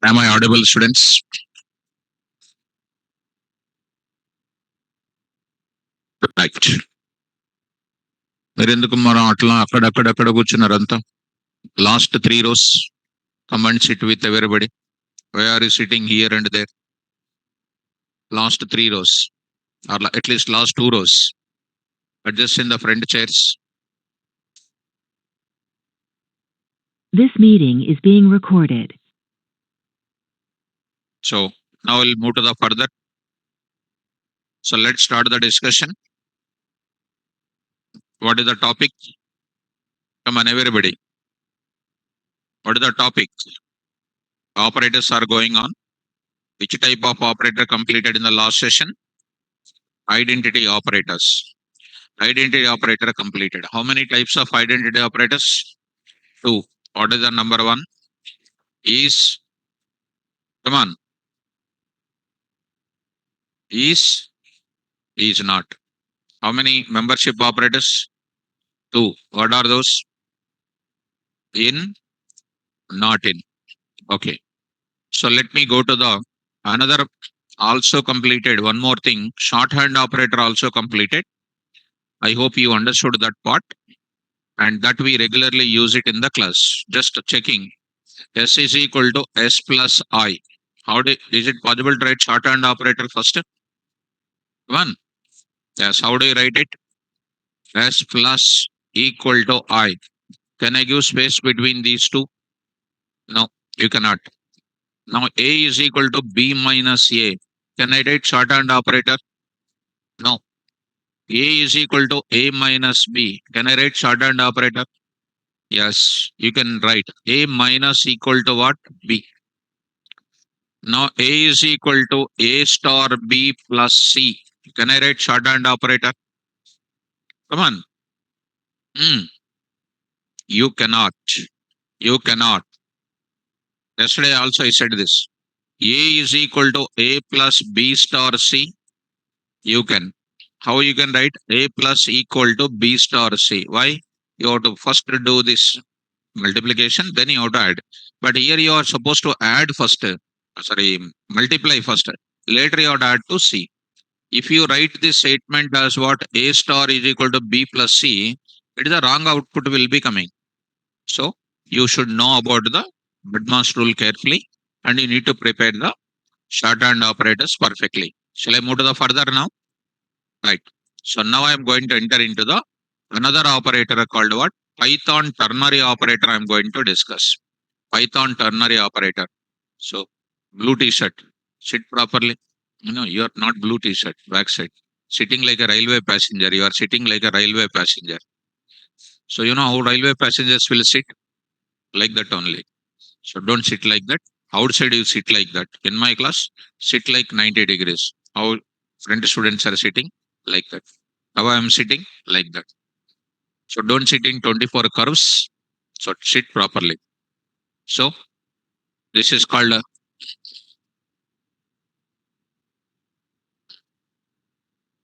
Am I audible, students? Right. మీరు ఎందుకు మనం అట్లా అక్కడక్కడ కూర్చున్నారు అంతా? Last 3 rows. Come and sit with everybody. Why are you sitting here and there? Last 3 rows, or at least last 2 rows. Adjust in the front chairs. This meeting is being recorded. So now we'll move to the further. So let's start the discussion. What is the topic? Come on, everybody. What is the topic? Operators are going on. Which type of operator completed in the last session? Identity operators. Identity operator completed. How many types of identity operators? 2. What is the number 1? Is, come on, is not. How many membership operators? 2. What are those? In, not in. Okay. So let me go to the another also completed. One more thing. Shorthand operator also completed. I hope you understood that part, and that we regularly use it in the class. Just checking. S is equal to S plus I. Is it possible to write shorthand operator first? One. Yes. How do you write it? S plus equal to I. Can I give space between these two? No, you cannot. Now A is equal to B minus A. Can I write shorthand operator? No. A is equal to A minus B. Can I write shorthand operator? Yes, you can write A minus equal to what? B. Now A is equal to A star B plus C. Can I write shorthand operator? Come on. You cannot. You cannot. Yesterday also I said this. A is equal to A plus B star C. You can. How you can write A plus equal to B star C? Why? You have to first do this multiplication, then you have to add. But here you are supposed to add first. Sorry, multiply first. Later you have to add to C. If you write this statement as what A star is equal to B plus C, it is a wrong output will be coming. So you should know about the Bedmar's rule carefully, and you need to prepare the shorthand operators perfectly. Shall I move to the further now? Right. So now I am going to enter into the another operator called what? Python ternary operator I am going to discuss. Python ternary operator. So blue t-shirt. Sit properly. You are not blue t-shirt, backside. Sitting like a railway passenger. You are sitting like a railway passenger. So you know how railway passengers will sit? Like that only. So don't sit like that. Outside you sit like that. In my class, sit like 90 degrees. How front students are sitting? Like that. How I am sitting? Like that. So don't sit in 24 curves. So sit properly. So this is called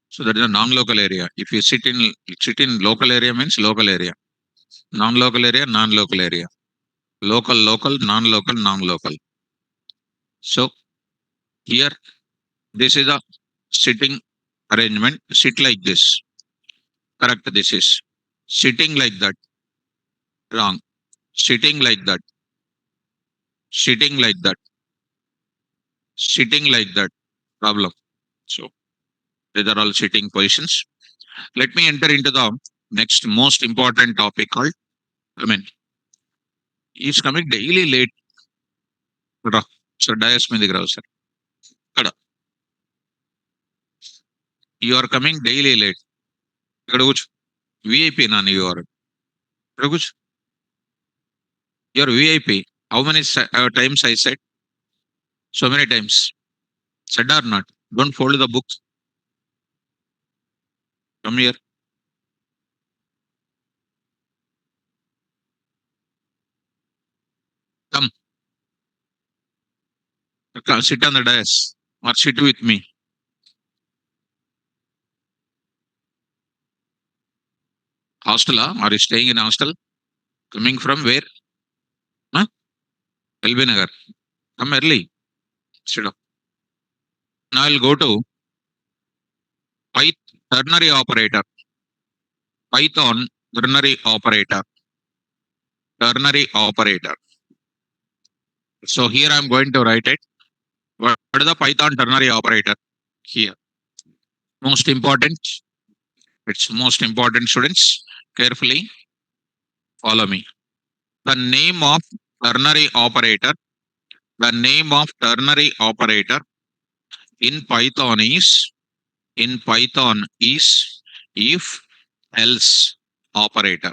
so that is a non-local area. If you sit in local area means local area. Non-local area, non-local area. Local, local, non-local, non-local. So here this is a sitting arrangement. Sit like this. Correct. This is sitting like that. Wrong. Sitting like that. Sitting like that. Sitting like that. Problem. So these are all sitting positions. Let me enter into the next most important topic called, he's coming daily late. So dais में दिख रहा हो sir. ఇక్కడ you are coming daily late. ఇక్కడ కూర్చో. VIP నాన్న you are. ఇక్కడ కూర్చో. You are VIP. How many times I said? So many times. Said or not? Don't fold the books. Come here. Come. Sit on the dais or sit with me. Hostel, are you staying in hostel? Coming from where? Huh? LB Nagar. Come early. Sit up. Now I'll go to ternary operator. Python ternary operator. Ternary operator. So here I'm going to write it. What is the Python ternary operator? Here. Most important. It's most important, students. Carefully follow me. The name of ternary operator. The name of ternary operator in Python is if else operator.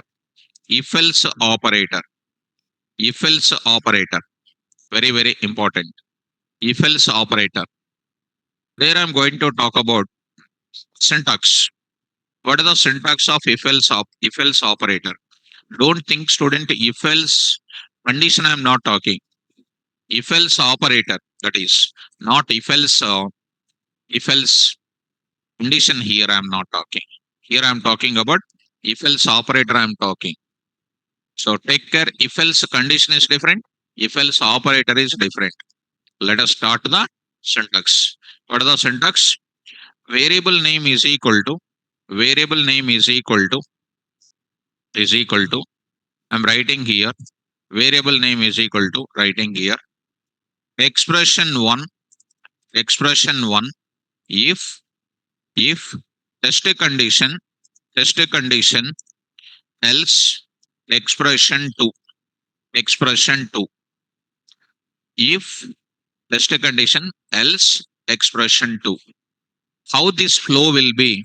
If else operator. If else operator. Very, very important. If else operator. There I'm going to talk about syntax. What is the syntax of if else operator? Don't think, student, if else condition I'm not talking. If else operator, that is not if else condition here I'm not talking. Here I'm talking about if else operator I'm talking. So take care, if else condition is different, if else operator is different. Let us start the syntax. What is the syntax? Variable name is equal to variable name is equal to I'm writing here variable name is equal to writing here expression 1 if test condition else expression 2 if test condition else expression 2. How this flow will be?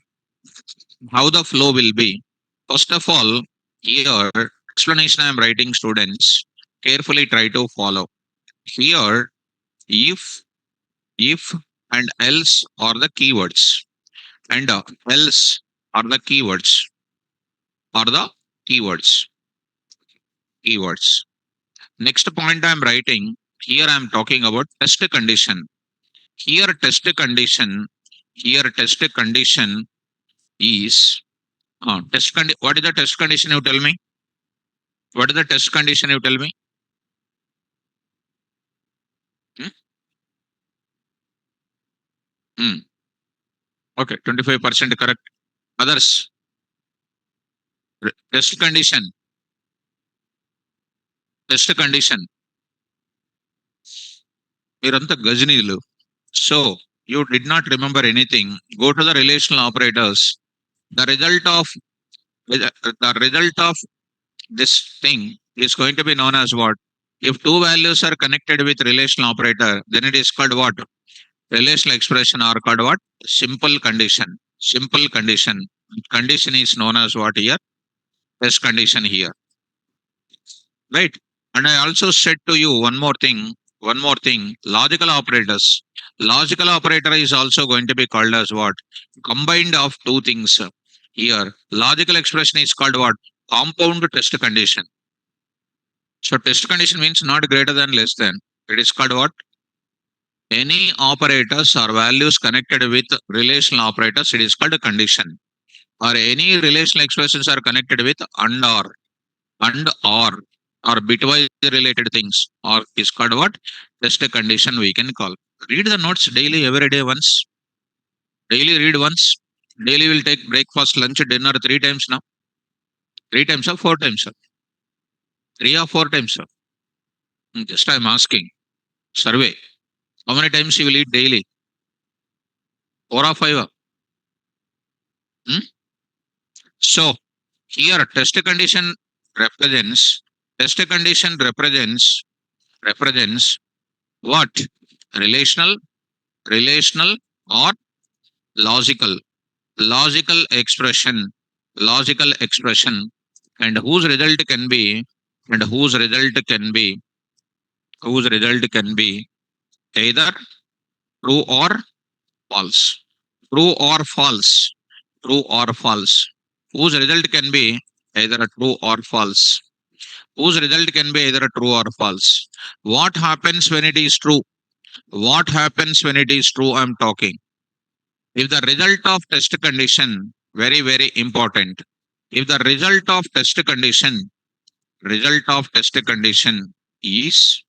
How the flow will be? First of all, here explanation I am writing, students. Carefully try to follow. Here, if and else are the keywords, and else are the keywords, are the keywords. Keywords. Next point I am writing. Here I am talking about test condition. Here test condition. Here test condition is what is the test condition? You tell me. What is the test condition? You tell me. Hmm? Hmm. Okay, 25% correct. Others, test condition. Test condition. మీరంతా గజనీలు. So you did not remember anything. Go to the relational operators. The result of this thing is going to be known as what? If two values are connected with relational operator, then it is called what? Relational expression are called what? Simple condition. Simple condition. Condition is known as what here? Test condition here. Right? And I also said to you one more thing, logical operators. Logical operator is also going to be called as what? Combined of two things. Here, logical expression is called what? Compound test condition. So test condition means not greater than less than. It is called what? Any operators or values connected with relational operators, it is called a condition. Or any relational expressions are connected with and or bitwise related things or is called what? Just a condition we can call. Read the notes daily, every day once. Daily read once. Daily will take breakfast, lunch, dinner 3 times now. 3 times or 4 times, sir? 3 or 4 times, sir? Just I'm asking. Survey. How many times you will eat daily? 4 or 5? Hmm? So here test condition represents what? Relational, relational or logical, logical expression, and and whose result can be either true or false, true or false, true or false, whose result can be either a true or false, whose result can be either a true or false. What happens when it is true? What happens when it is true? I'm talking. If the result of test condition, very, very important. If the result of test condition is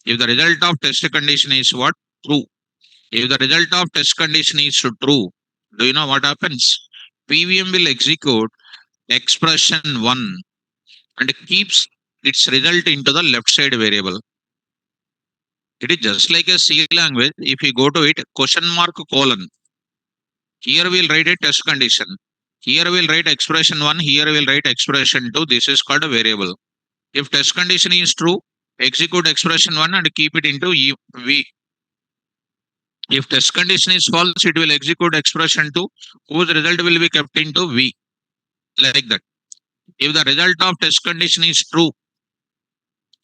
If the result of test condition is what? True. If the result of test condition is true, do you know what happens? PVM will execute expression 1 and keeps its result into the left side variable. It is just like a C language. If you go to it, question mark colon. Here we'll write a test condition. Here we'll write expression 1. Here we'll write expression 2. This is called a variable. If test condition is true, execute expression 1 and keep it into V. If test condition is false, it will execute expression 2, whose result will be kept into V. Like that. If the result of test condition is true,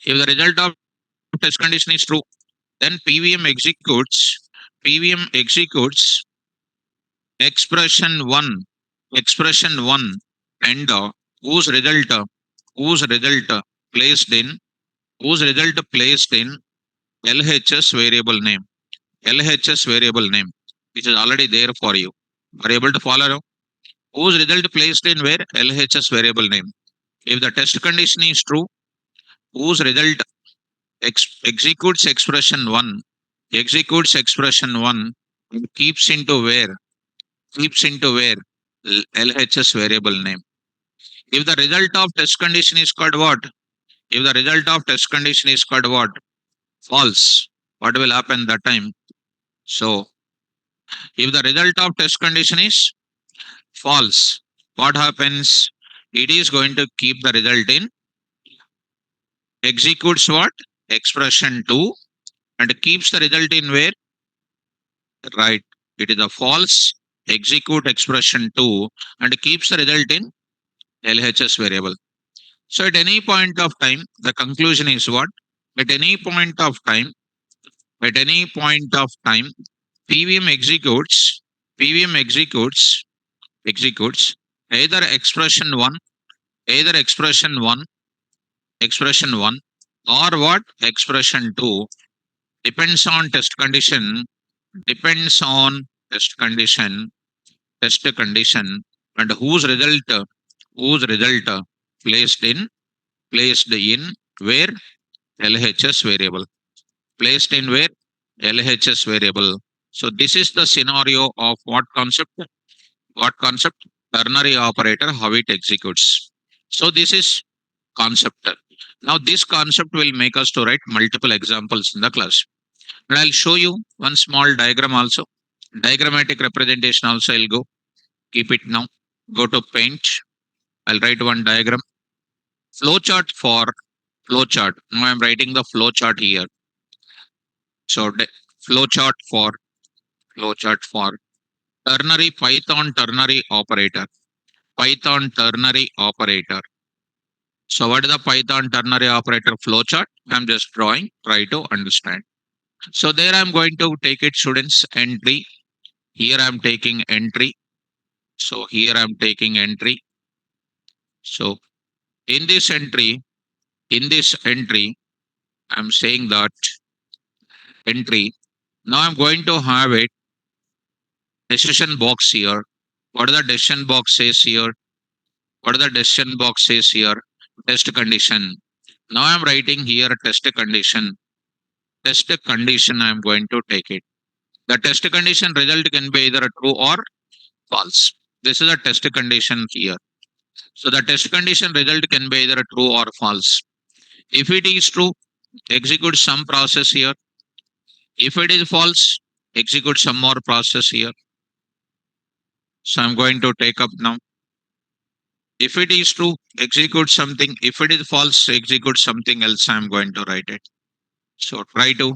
if the result of test condition is true, then PVM executes expression 1 and whose result placed in LHS variable name. LHS variable name, which is already there for you. Are you able to follow? Whose result placed in where? LHS variable name. If the test condition is true, whose result executes expression 1 and keeps into where LHS variable name. If the result of test condition is called what? If the result of test condition is called what? False. What will happen that time? So, if the result of test condition is false, what happens? It is going to keep the result in executes what? Expression 2 and keeps the result in where? Right. It is a false. Execute expression 2 and keeps the result in LHS variable. So at any point of time, the conclusion is what? At any point of time, PVM executes either expression 1 or what? Expression 2, depends on test condition, test condition, and whose result placed in where? LHS variable. Placed in where? LHS variable. So this is the scenario of what concept? What concept? Ternary operator, how it executes. So this is concept. Now this concept will make us to write multiple examples in the class. And I'll show you one small diagram also. Diagrammatic representation also I'll go. Keep it now. Go to paint. I'll write one diagram. Flowchart. Now I'm writing the flowchart here. So flowchart for Python ternary operator. So what is the Python ternary operator flowchart? I'm just drawing. Try to understand. So there I'm going to take it, students, entry. Here I'm taking entry. So here I'm taking entry. So in this entry, I'm saying that entry. Now I'm going to have it decision box here. What the decision box says here? Test condition. Now I'm writing here test condition. I'm going to take it. The test condition result can be either true or false. This is a test condition here. So the test condition result can be either true or false. If it is true, execute some process here. If it is false, execute some more process here. So I'm going to take up now. If it is true, execute something. If it is false, execute something else. I'm going to write it. So try to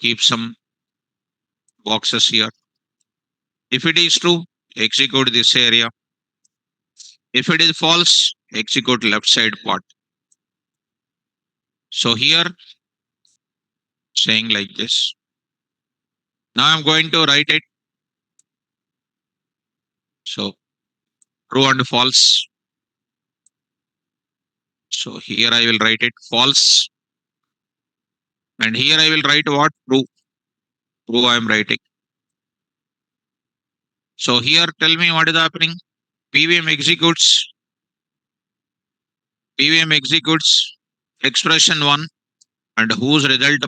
keep some boxes here. If it is true, execute this area. If it is false, execute left side part. So here, saying like this. Now I'm going to write it. So true and false. So here I will write it false. And here I will write what? True. True I am writing. So here tell me what is happening. PVM executes expression 1 and whose result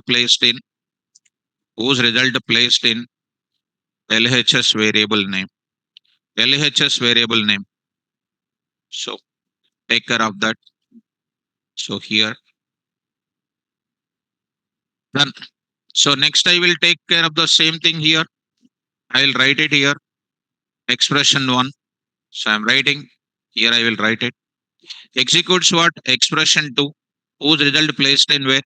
placed in LHS variable name. LHS variable name. So take care of that. So here done. So next I will take care of the same thing here. I will write it here. Expression 1. So I'm writing here. I will write it. Executes what? Expression 2. Whose result placed in where?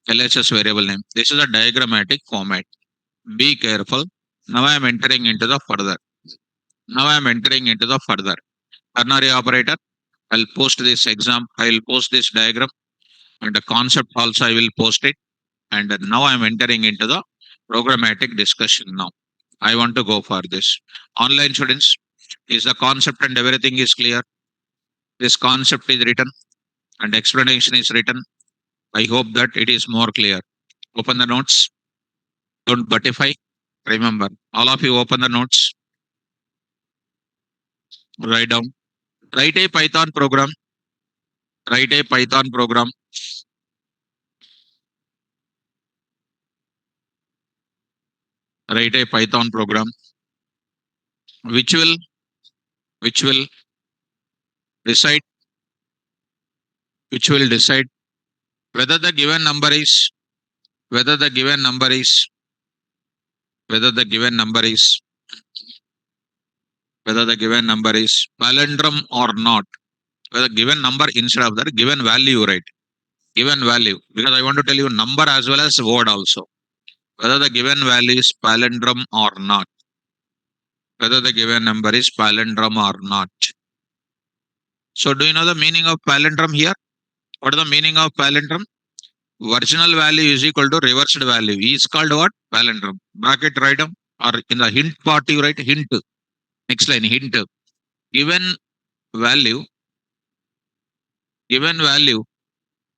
LHS variable name. This is a diagrammatic format. Be careful. Now I am entering into the further. Now I am entering into the further. Ternary operator. I'll post this exam. I will post this diagram and the concept also I will post it. And now I am entering into the programmatic discussion now. I want to go for this. Online students, is the concept and everything is clear? This concept is written and explanation is written. I hope that it is more clear. Open the notes. Don't buttify. Remember, all of you open the notes. Write down. Write a Python program. Write a Python program. Write a Python program which will which will decide which will decide whether the given number is whether the given number is whether the given number is whether the given number is palindrome or not. Whether given number instead of that given value, right? Given value, because I want to tell you number as well as word also. Whether the given value is palindrome or not. Whether the given number is palindrome or not. So do you know the meaning of palindrome here? What is the meaning of palindrome? Original value is equal to reversed value. Is called what? Palindrome. Bracket write down or in the hint part you write hint. Next line hint. Given value given value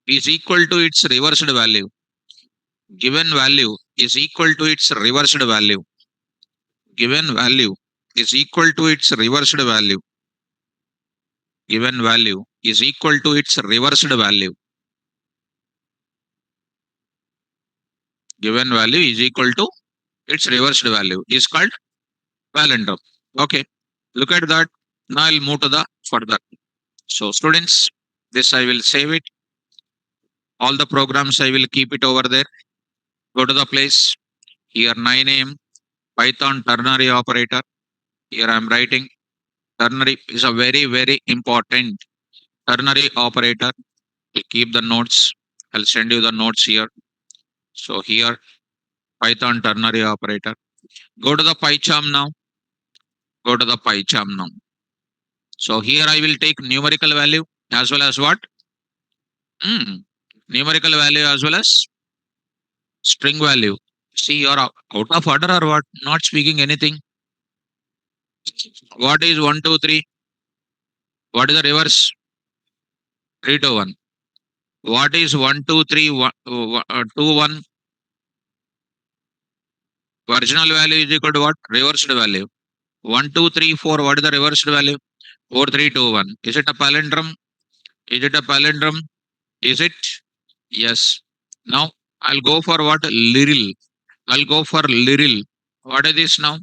is equal to its reversed value. Given value is equal to its reversed value. Given value is equal to its reversed value. Given value is equal to its reversed value. Given value is equal to its reversed value is called palindrome. Okay, look at that. Now I'll move to the further. So students, this I will save it. All the programs I will keep it over there. Go to the place. Here 9 a.m. Python ternary operator. Here I am writing. Ternary is a very, very important ternary operator. I'll keep the notes. I'll send you the notes here. So here, Python ternary operator. Go to the PyCharm now. Go to the PyCharm now. So here I will take numerical value as well as what? Numerical value as well as string value. See, you're out of order or what? Not speaking anything. What is 1, 2, 3? What is the reverse? 3, 2, 1. What is 1, 2, 3, 2, 1? Original value is equal to what? Reversed value. 1, 2, 3, 4. What is the reversed value? 4, 3, 2, 1. Is it a palindrome? Is it a palindrome? Is it? Yes. Now I'll go for what? Literal. I'll go for literal. What is this now?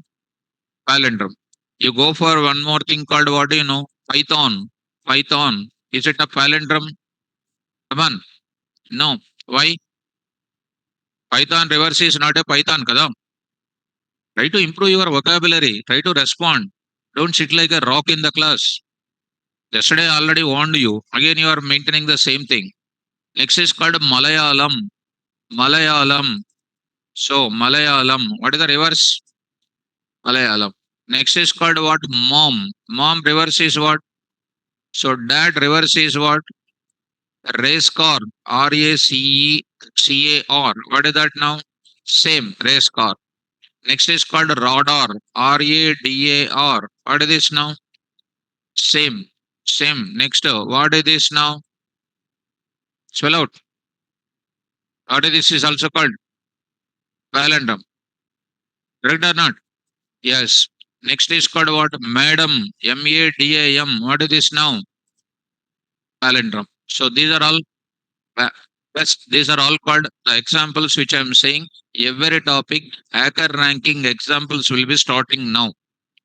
Palindrome. You go for one more thing called what do you know? Python. Python. Is it a palindrome? Come on. No. Why? Python reverse is not a Python, kadam. Try to improve your vocabulary. Try to respond. Don't sit like a rock in the class. Yesterday I already warned you. Again, you are maintaining the same thing. Next is called Malayalam. Malayalam. So, Malayalam. What is the reverse? Malayalam. Next is called what? Mom. Mom reverse is what? So, dad reverse is what? Race car. RACECAR. What is that now? Same. Race car. Next is called radar. RADAR. What is this now? Same. Same. Next, what is this now? Spell out. What is this is also called? Palindrome. Correct or not? Yes. Next is called what? Madam. MADAM. What is this now? Palindrome. So these are all Yes, these are all called the examples which I am saying. Every topic, hacker ranking examples will be starting now.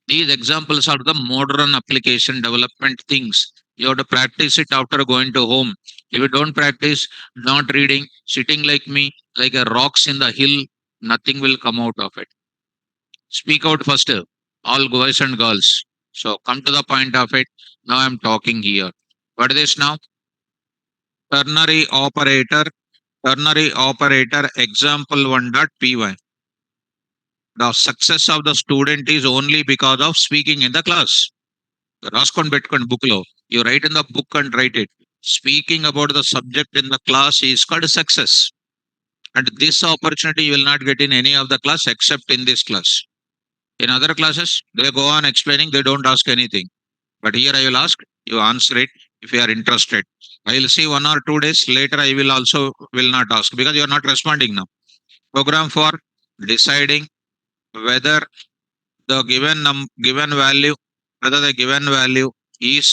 These examples are the modern application development things. You have to practice it after going to home. If you don't practice, not reading, sitting like me, like a rocks in the hill, nothing will come out of it. Speak out first, all boys and girls. So come to the point of it. Now I'm talking here. What is this now? Ternary operator, ternary operator example 1.py. The success of the student is only because of speaking in the class. రాసుకొని పెట్టుకోండి book లో. You write in the book and write it. Speaking about the subject in the class is called success. And this opportunity you will not get in any of the class except in this class. In other classes, they go on explaining, they don't ask anything. But here I will ask, you answer it if you are interested. I will see 1 or 2 days later. I will also will not ask because you are not responding now. Program for deciding whether the given value, whether the given value is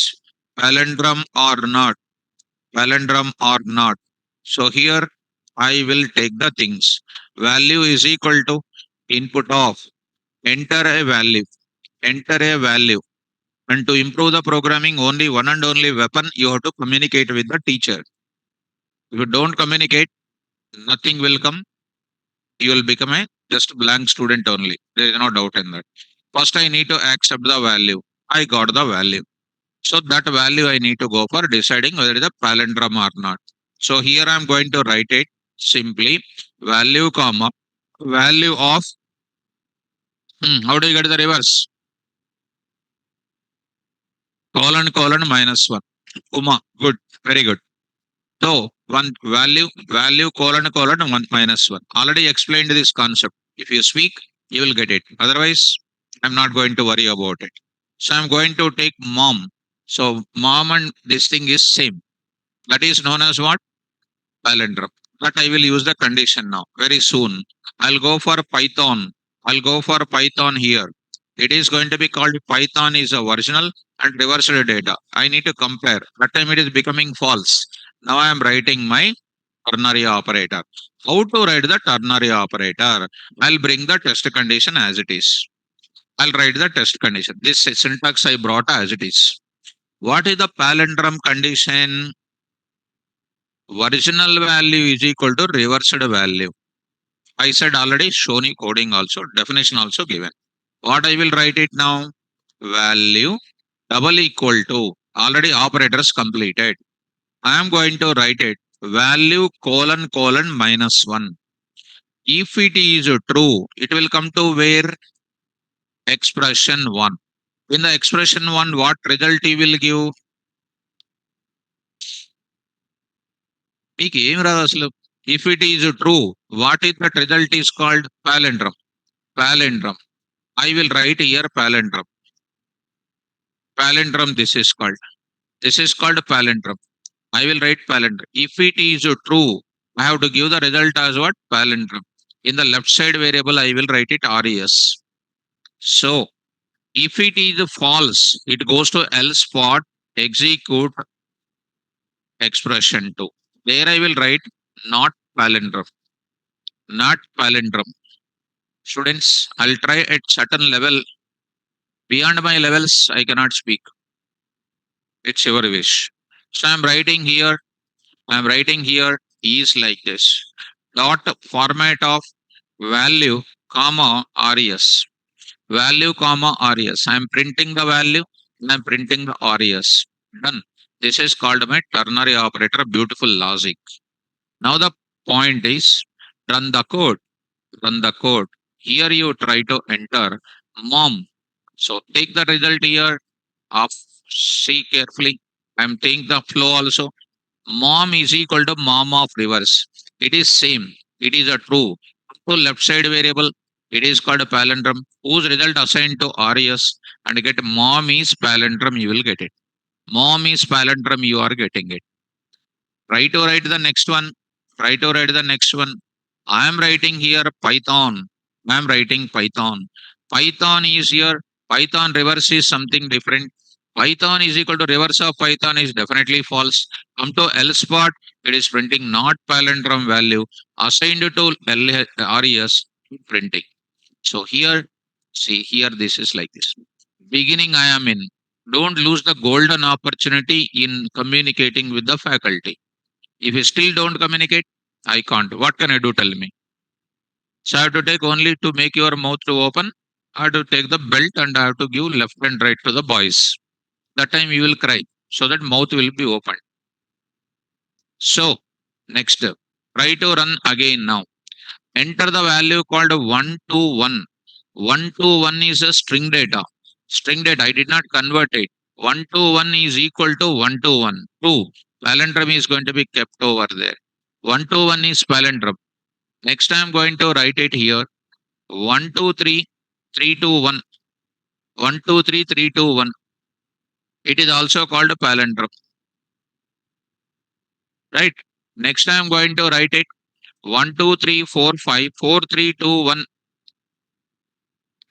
palindrome or not, palindrome or not. So here I will take the things. Value is equal to input of enter a value, enter a value. And to improve the programming, only one and only weapon, you have to communicate with the teacher. If you don't communicate, nothing will come. You will become a just blank student only. There is no doubt in that. First, I need to accept the value. I got the value. So that value I need to go for deciding whether it is a palindrome or not. So here I am going to write it simply value comma value of how do you get the reverse? Colon minus one. Uma, good, very good. So one value colon one minus one. Already explained this concept. If you speak, you will get it. Otherwise, I'm not going to worry about it. So I'm going to take mom. So mom and this thing is same. That is known as what? Palindrome. But I will use the condition now very soon. I'll go for Python. I'll go for Python here. It is going to be called Python is a original and reversed data. I need to compare. That time it is becoming false. Now I am writing my ternary operator. How to write the ternary operator? I'll bring the test condition as it is. I'll write the test condition. This syntax I brought as it is. What is the palindrome condition? Original value is equal to reversed value. I said already, Shoni coding also, definition also given. What I will write it now? Value double equal to, already operators completed. I am going to write it value colon minus 1. If it is true, it will come to where? Expression 1. In the expression 1, what result it will give? మీకు ఏం రాదు అసలు. If it is true, what is that result is called? Palindrome. Palindrome. I will write here palindrome. Palindrome this is called. This is called palindrome. I will write palindrome. If it is true, I have to give the result as what? Palindrome. In the left side variable, I will write it res. So, if it is false, it goes to else part execute expression 2. There I will write not palindrome. Not palindrome. Students, I'll try at certain level. Beyond my levels, I cannot speak. It's your wish. So I'm writing here is like this. Dot format of value comma res. Value comma res. I'm printing the value and I'm printing the res. Done. This is called my ternary operator. Beautiful logic. Now the point is run the code. Run the code. Here you try to enter mom. So take the result here of see carefully. I'm taking the flow also. Mom is equal to mom of reverse. It is same. It is a true. So left side variable. It is called a palindrome. Whose result assigned to res and get mom is palindrome. You will get it. Mom is palindrome. You are getting it. Try to write the next one. Try to write the next one. I am writing here Python. I am writing Python. Python is here. Python reverse is something different. Python is equal to reverse of Python is definitely false. Come to else part, it is printing not palindrome value assigned to res printing. So here, see here, this is like this. Beginning I am in. Don't lose the golden opportunity in communicating with the faculty. If you still don't communicate, I can't. What can I do? Tell me. So I have to take only to make your mouth to open. I have to take the belt and I have to give left and right to the boys. That time you will cry. So that mouth will be open. So next, try to run again now. Enter the value called 121. 121 is a string data. String data, I did not convert it. 121 is equal to 121. 2. Palindrome is going to be kept over there. 121 is palindrome. Next, I am going to write it here. 123, 321. 123, 321. It is also called a palindrome. Right? Next, I am going to write it 1, 2, 3, 4, 5, 4, 3, 2, 1.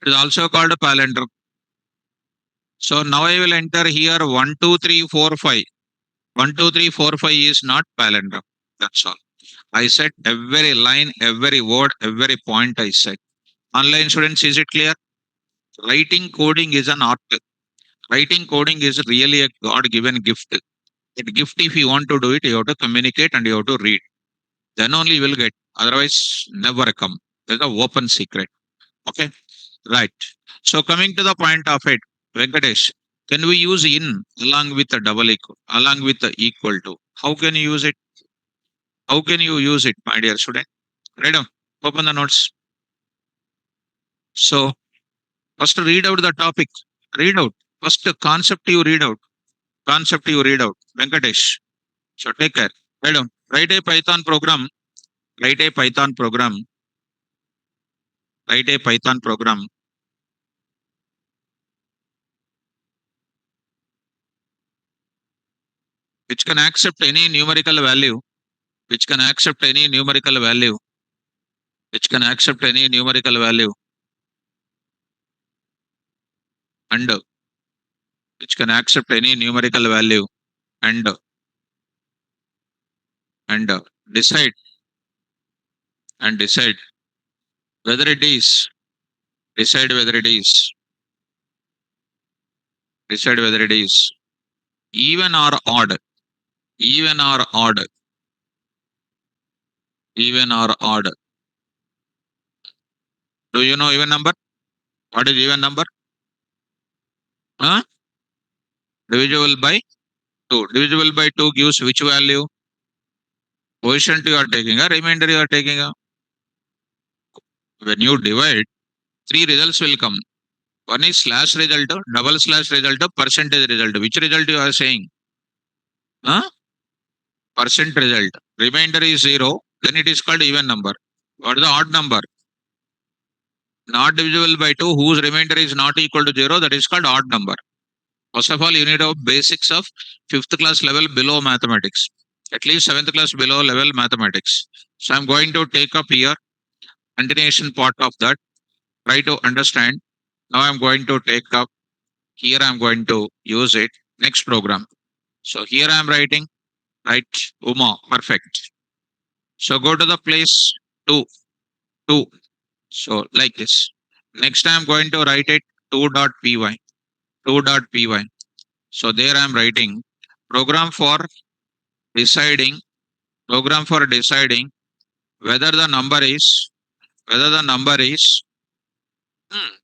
It is also called a palindrome. So now I will enter here 1, 2, 3, 4, 5. 1, 2, 3, 4, 5 is not palindrome. That's all. I said every line, every word, every point I said. Online students, is it clear? Writing coding is an art. Writing coding is really a God given gift. That gift, if you want to do it, you have to communicate and you have to read. Then only you will get. Otherwise, never come. That's the open secret. Okay. Right. So coming to the point of it, Venkatesh, can we use in along with the double equal, along with the equal to? How can you use it? How can you use it, my dear student? Right down. Open the notes. So first read out the topic. Read out. First concept you read out. Concept you read out. Venkatesh. So take care. Write down. Write a Python program. Write a Python program. Write a Python program which can accept any numerical value. Which can accept any numerical value. Which can accept any numerical value. And which can accept any numerical value. And and decide and whether it is decide whether it is decide whether it is even or odd. Even or odd. Even or odd. Do you know even number? What is even number? Huh? Divisible by 2. Divisible by 2 gives which value? Quotient you are taking a remainder you are taking a. When you divide, three results will come. One is slash result, double slash result, percentage result. Which result you are saying? Huh? Percent result. Remainder is 0, then it is called even number. What is the odd number? Not divisible by 2, whose remainder is not equal to 0, that is called odd number. First of all, you need a basics of 5th class level below mathematics. At least 7th class below level mathematics. So I'm going to take up here continuation part of that. Try to understand. Now I'm going to take up here. I'm going to use it next program. So here I'm writing, right? Uma, perfect. So go to the place 2, 2. So like this. Next I'm going to write it 2.py, 2.py. So there I'm writing program for deciding, program for deciding whether the number is, whether the number is hmm,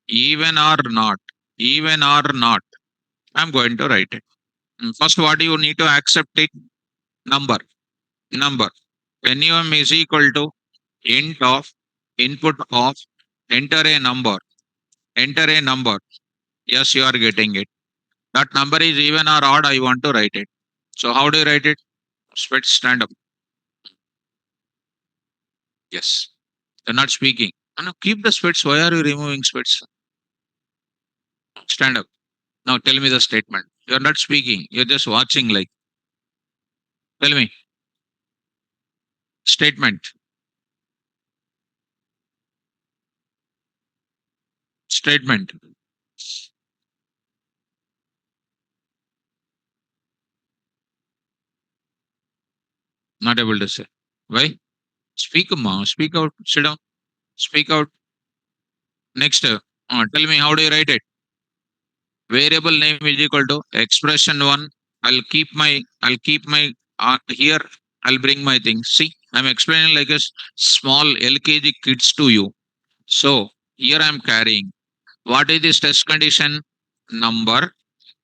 even or not, even or not. I'm going to write it. First, what you need to accept it? Number, number. Num is equal to int of input of enter a number, enter a number. Yes, you are getting it. That number is even or odd. I want to write it. So how do you write it? Sweat, stand up. Yes, you're not speaking. No, keep the sweats. Why are you removing sweats? Stand up. Now tell me the statement. You're not speaking. You're just watching. Like, tell me statement. Statement. Not able to say. Why? Speak, ma. Speak out. Sit down. Speak out. Next, tell me how do you write it? Variable name is equal to expression one. I'll keep my here. I'll bring my thing. See, I'm explaining like a small LKG kids to you. So here I'm carrying. What is this test condition? Number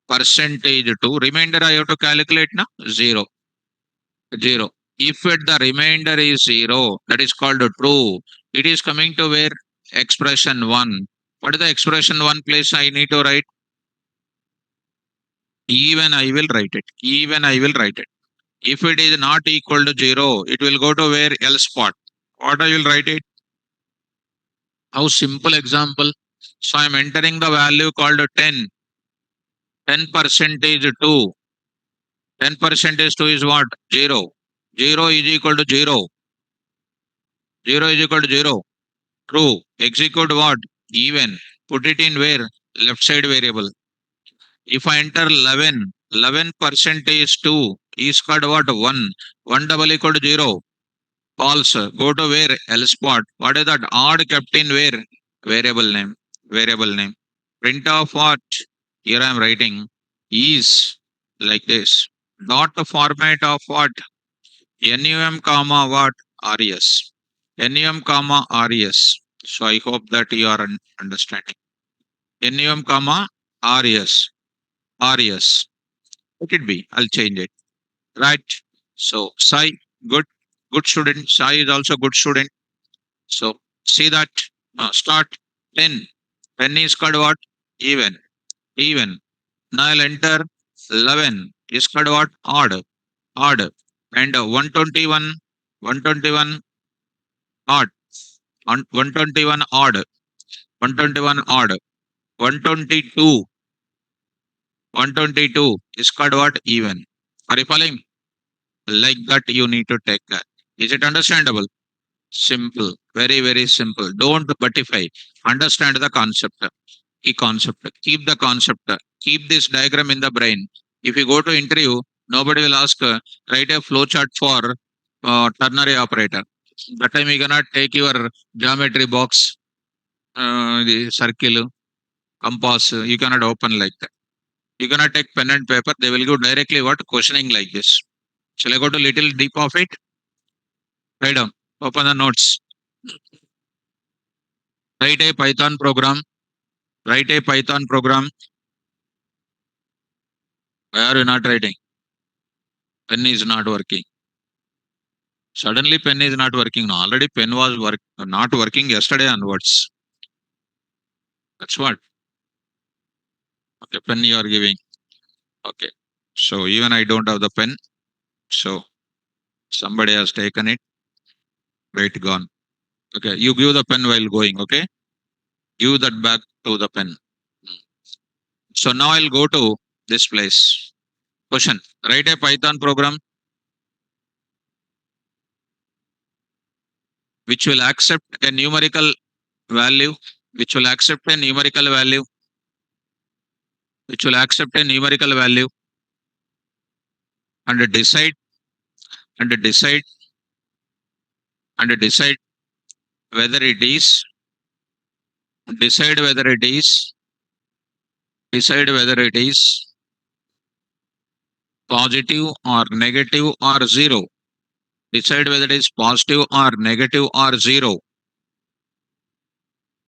percentage to remainder I have to calculate na zero. Zero. If the remainder is zero, that is called true. It is coming to where expression one. What is the expression one place I need to write? Even I will write it. Even I will write it. If it is not equal to zero, it will go to where else spot. What I will write it? How simple example. So I'm entering the value called 10. 10 percentage 2. 10 percentage 2 is what? 0. 0 is equal to 0. 0 is equal to 0. True. Execute what? Even. Put it in where? Left side variable. If I enter 11, 11 percentage 2 is called what? 1. 1 double equal to 0. False. Go to where? Else spot. What is that? Odd kept in where? Variable name. Variable name. Print of what? Here I am writing is like this. Dot format of what? NUM comma what? RES. NUM comma RES. So I hope that you are understanding. NUM comma RES. RES. Let it be. I'll change it. Right. So Sai, good. Good student. Sai is also good student. So see that. Start 10. 10 is called what? Even. Even. Now I'll enter 11 is called what? Odd. Odd. And 121. 121 odd. 121 odd. 121 odd. 122. 122 is called what? Even. Are you following? Like that you need to take that. Is it understandable? Simple. Very, very simple. Don't buttify. Understand the concept. Key concept. Keep the concept. Keep this diagram in the brain. If you go to interview, nobody will ask, write a flow chart for ternary operator. That time you cannot take your geometry box, the circle, compass. You cannot open like that. You cannot take pen and paper. They will go directly what? Questioning like this. Shall I go to little deep of it? Write down. Open the notes. Write a Python program. Write a Python program. Why are you not writing? Pen is not working. Suddenly pen is not working. No, already pen was not working yesterday onwards. That's what. Okay, pen you are giving. Okay. So even I don't have the pen. So somebody has taken it. Right, gone. Okay, you give the pen while going. Okay, give that back to the pen. So now I'll go to this place. Question. Write a Python program which will accept a numerical value, which will accept a numerical value, which will accept a numerical value and decide and decide and decide whether it is decide whether it is decide whether it is positive or negative or zero. Decide whether it is positive or negative or zero.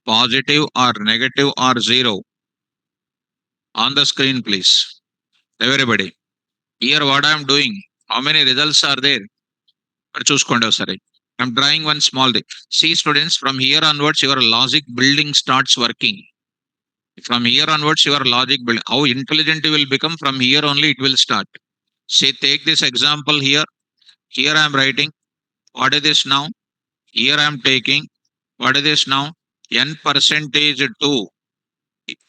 Positive or negative or zero. On the screen, please. Everybody. Here what I am doing. How many results are there? చూసుకోండి ఒకసారి. I'm drawing one small thing. See students, from here onwards your logic building starts working. From here onwards your logic building. How intelligent you will become, from here only it will start. See, take this example here. Here I am writing. What is this now? Here I am taking. What is this now? N percentage 2.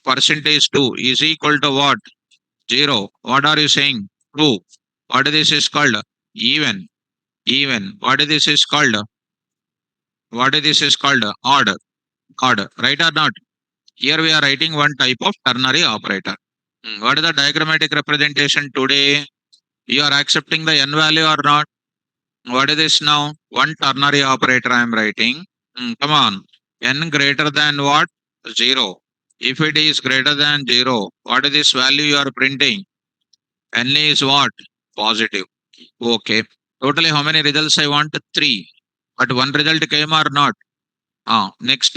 Percentage 2 is equal to what? 0. What are you saying? True. What this is called? Even. Even. What this is called? What this is called? Odd. Odd. Right or not? Here we are writing one type of ternary operator. What is the diagrammatic representation today? You are accepting the n value or not? What is this now? One ternary operator I am writing. Come on. N greater than what? 0. If it is greater than 0, what is this value you are printing? N is what? Positive. Okay. Totally how many results I want? 3. But one result came or not? Next,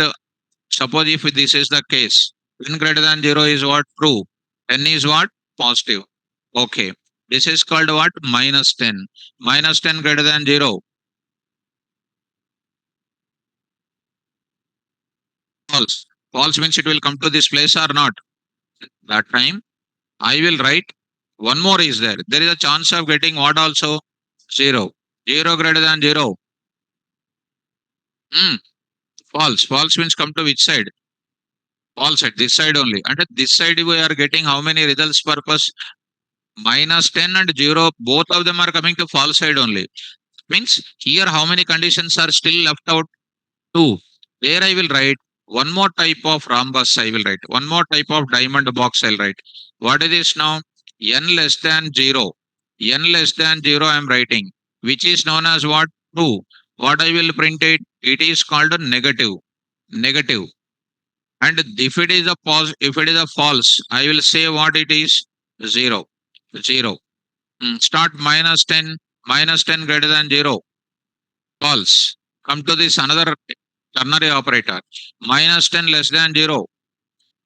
suppose if this is the case, n greater than 0 is what? True. N is what? Positive. Okay. This is called what? Minus 10. Minus 10 greater than 0. False. False means it will come to this place or not. That time I will write one more is there. There is a chance of getting what also? 0. 0 greater than 0. Hmm. False. False means come to which side? False side. This side only. And at this side we are getting how many results purpose? Minus 10 and 0. Both of them are coming to false side only. Means here how many conditions are still left out? 2. There I will write one more type of rhombus I will write. One more type of diamond box I'll write. What is this now? N less than 0. N less than 0 I am writing. Which is known as what? True. What I will print it? It is called a negative. Negative. And if it is a false, I will say what it is? 0. 0. Start minus 10. Minus 10 greater than 0. False. Come to this another ternary operator. Minus 10 less than 0.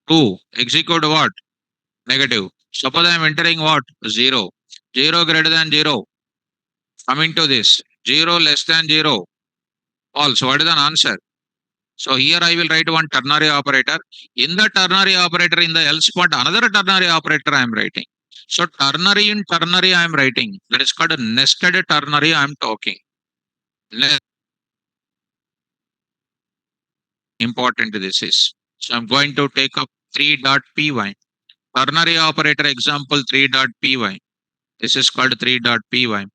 2. Execute what? Negative. Suppose I am entering what? 0. 0 greater than 0. Coming to this. 0 less than 0. False. What is an answer? So here I will write one ternary operator. In the ternary operator, in the else part, another ternary operator I am writing. So ternary in ternary I am writing. That is called a nested ternary I am talking. Important this is. So I'm going to take up 3.py. Ternary operator example 3.py. This is called 3.py.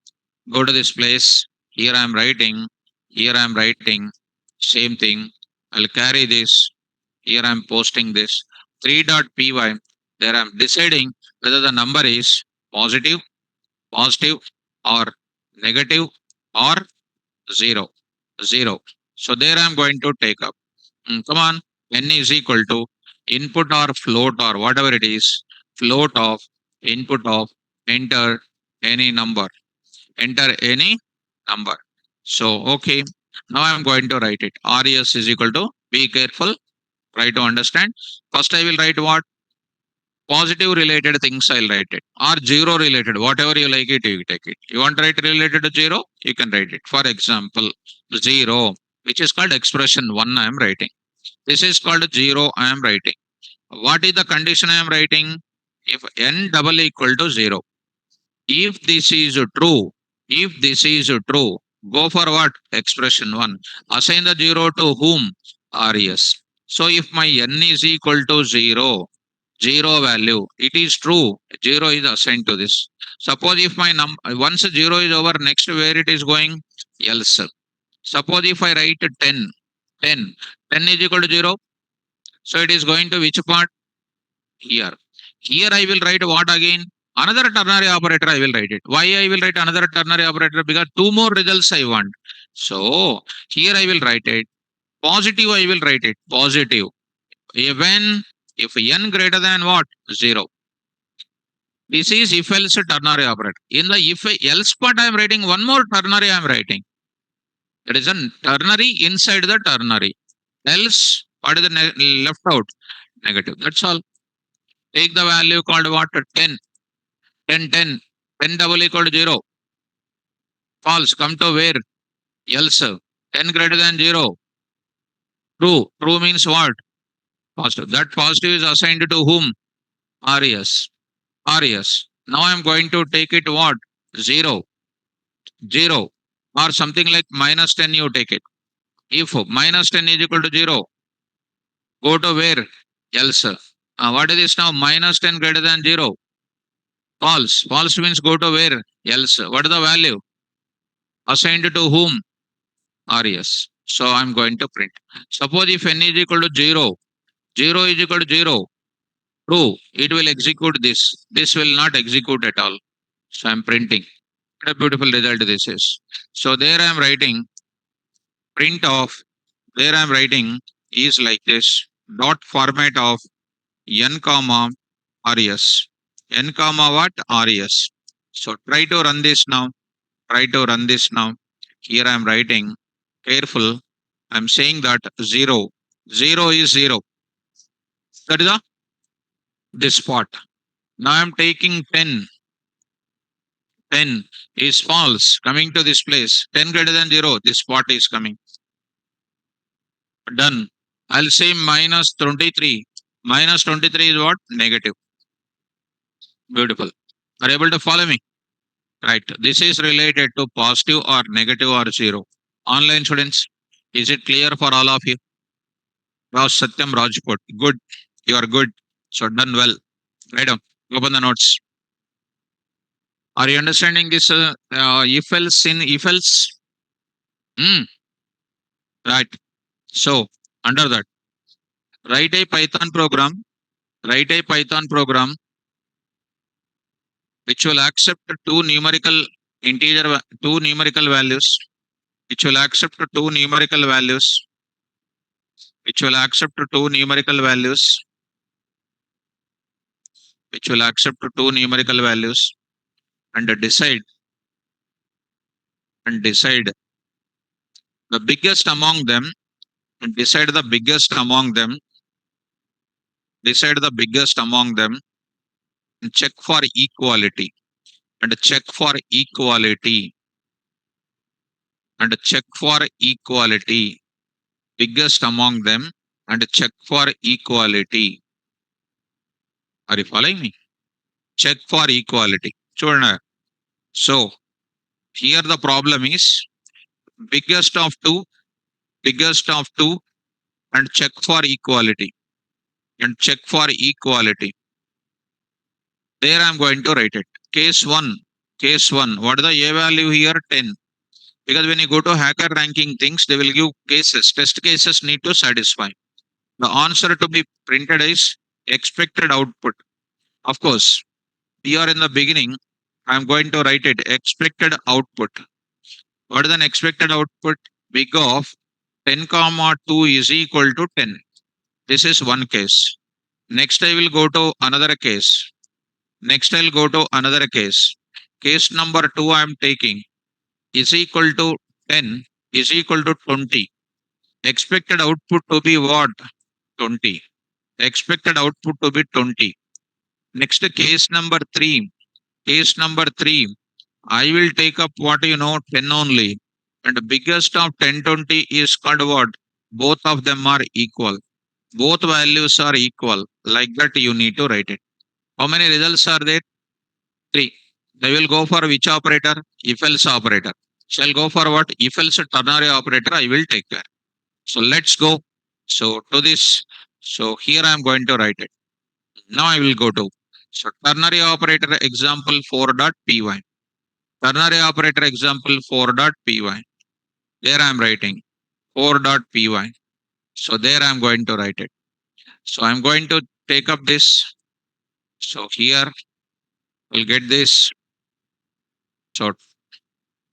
Go to this place. Here I'm writing. Here I'm writing. Same thing. I'll carry this. Here I'm posting this. 3.py. There I'm deciding whether the number is positive, positive, or negative, or 0. 0. So there I'm going to take up. Come on. N is equal to input or float or whatever it is. Float of input of enter any number. Enter any number. So, okay. Now I'm going to write it. RES is equal to, be careful, try to understand. First I will write what? Positive related things I'll write it. Or 0 related, whatever you like it, you take it. You want to write related to 0? You can write it. For example, 0, which is called expression 1 I am writing. This is called 0 I am writing. What is the condition I am writing? If n double equal to 0. If this is true, go for what? Expression 1. Assign the 0 to whom? RES. So if my n is equal to 0, 0 value, it is true, 0 is assigned to this. Suppose if my once 0 is over, next where it is going? Else. Suppose if I write 10, 10, 10 is equal to 0. So it is going to which part? Here. Here I will write what again? Another ternary operator I will write it. Why I will write another ternary operator? Because two more results I want. So here I will write it. Positive I will write it. Positive. When if n greater than what? 0. This is if else ternary operator. In the if else part I am writing one more ternary I am writing. That is a ternary inside the ternary. Else, what is the left out? Negative. That's all. Take the value called what? 10. 10, 10. 10 double equal to 0. False. Come to where? Else. 10 greater than 0. True. True means what? Positive. That positive is assigned to whom? RES. RES. Now I am going to take it what? 0. 0. Or something like minus 10 you take it. If minus 10 is equal to 0, go to where? Else. What is this now? Minus 10 greater than 0. False. False means go to where? Else. What is the value? Assigned to whom? RES. So I'm going to print. Suppose if n is equal to 0, 0 is equal to 0, true, it will execute this. This will not execute at all. So I'm printing. What a beautiful result this is. So there I am writing print of, there I am writing is like this dot format of n comma res. N comma what? Res. So try to run this now. Try to run this now. Here I am writing careful. I'm saying that 0. 0 is 0. That is the this spot. Now I'm taking 10. 10 is false. Coming to this place. 10 greater than 0. This spot is coming. Done. I'll say minus 23. Minus 23 is what? Negative. Beautiful. Are you able to follow me? Right. This is related to positive or negative or 0. Online students, is it clear for all of you? Wow, Satyam Rajput. Good. You are good. So done well. Right on. Open the notes. Are you understanding this if else in if else? Hmm. Right. So under that, write a Python program. Write a Python program which will accept two numerical values, which will accept two numerical values, which will accept two numerical values, which will accept two numerical values, and decide the biggest among them, and decide the biggest among them, decide the biggest among them, and check for equality, and check for equality, and check for equality, biggest among them, and check for equality. Are you following me? Check for equality. Children, so here the problem is biggest of two, biggest of two, and check for equality, and check for equality. There I am going to write it. Case 1, case 1. What is the A value here? 10. Because when you go to hacker ranking things, they will give cases. Test cases need to satisfy. The answer to be printed is expected output. Of course, we are in the beginning. I am going to write it expected output. What is an expected output? Big of 10 comma 2 is equal to 10. This is one case. Next I will go to another case. Next I'll go to another case. Case number 2 I am taking is equal to 10 is equal to 20. Expected output to be what? 20. Expected output to be 20. Next case number 3. Case number 3. I will take up what 10 only. And the biggest of 10 20 is called what? Both of them are equal. Both values are equal. Like that you need to write it. How many results are there? 3. They will go for which operator? If else operator. Shall go for what? If else ternary operator, I will take care. So let's go. So to this. So here I am going to write it. Now I will go to. So ternary operator example 4.py. Ternary operator example 4.py. There I am writing 4.py. So there I am going to write it. So I am going to take up this. So here we'll get this. So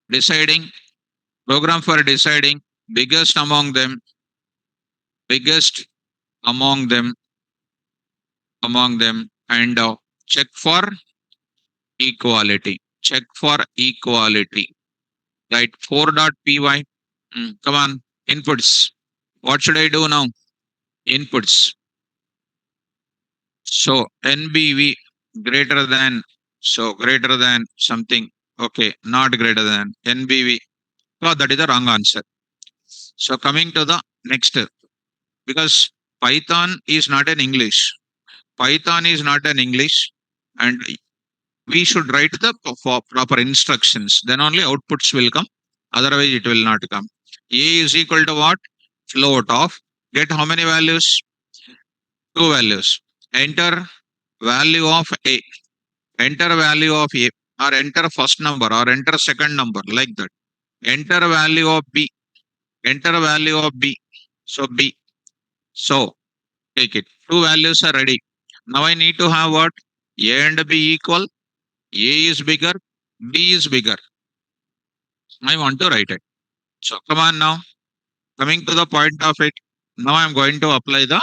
deciding, program for deciding biggest among them, biggest among them, and check for equality. Check for equality. Right, 4.py. Come on, inputs. What should I do now? Inputs. So NBV greater than, so greater than something. Okay, not greater than NBV. Oh, that is the wrong answer. So coming to the next, because Python is not an English. Python is not an English, and we should write the proper instructions. Then only outputs will come. Otherwise, it will not come. A is equal to what? Float of. Get how many values? Two values. Enter value of A. Enter value of A, or enter first number, or enter second number, like that. Enter value of B. Enter value of B. So B. So take it. Two values are ready. Now I need to have what? A and B equal. A is bigger. B is bigger. I want to write it. So come on now. Coming to the point of it, now I'm going to apply the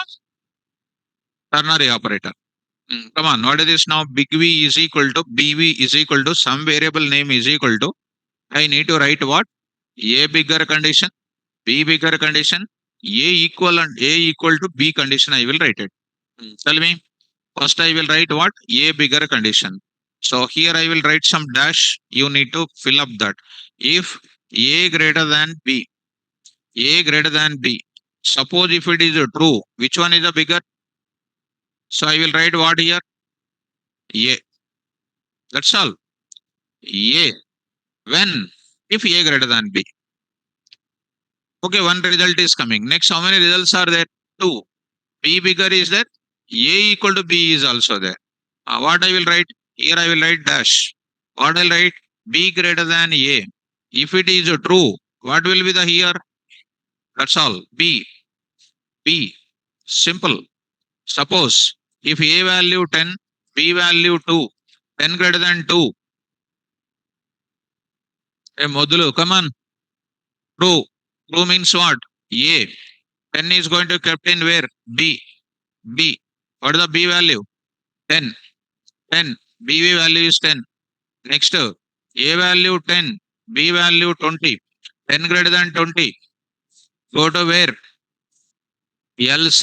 ternary operator. Come on, what is this now? Big V is equal to BV is equal to some variable name is equal to. I need to write what? A bigger condition, B bigger condition, A equal to B condition. I will write it. Tell me. First, I will write what? A bigger condition. So here I will write some dash. You need to fill up that. If A greater than B, A greater than B. Suppose if it is true, which one is the bigger? So I will write what here? A. That's all. A. When? If A greater than B. Okay, one result is coming. Next, how many results are there? Two. B bigger is there. A equal to B is also there. What I will write? Here I will write dash. What I will write? B greater than A. If it is true, what will be the here? That's all. B. B. Simple. Suppose if A value 10, B value 2, 10 greater than 2. Hey, Modulu, come on. True. True means what? A. 10 is going to kept in where? B. B. What is the B value? 10. 10. B value is 10. Next, A value 10. B value 20. 10 greater than 20. Go to where? Else.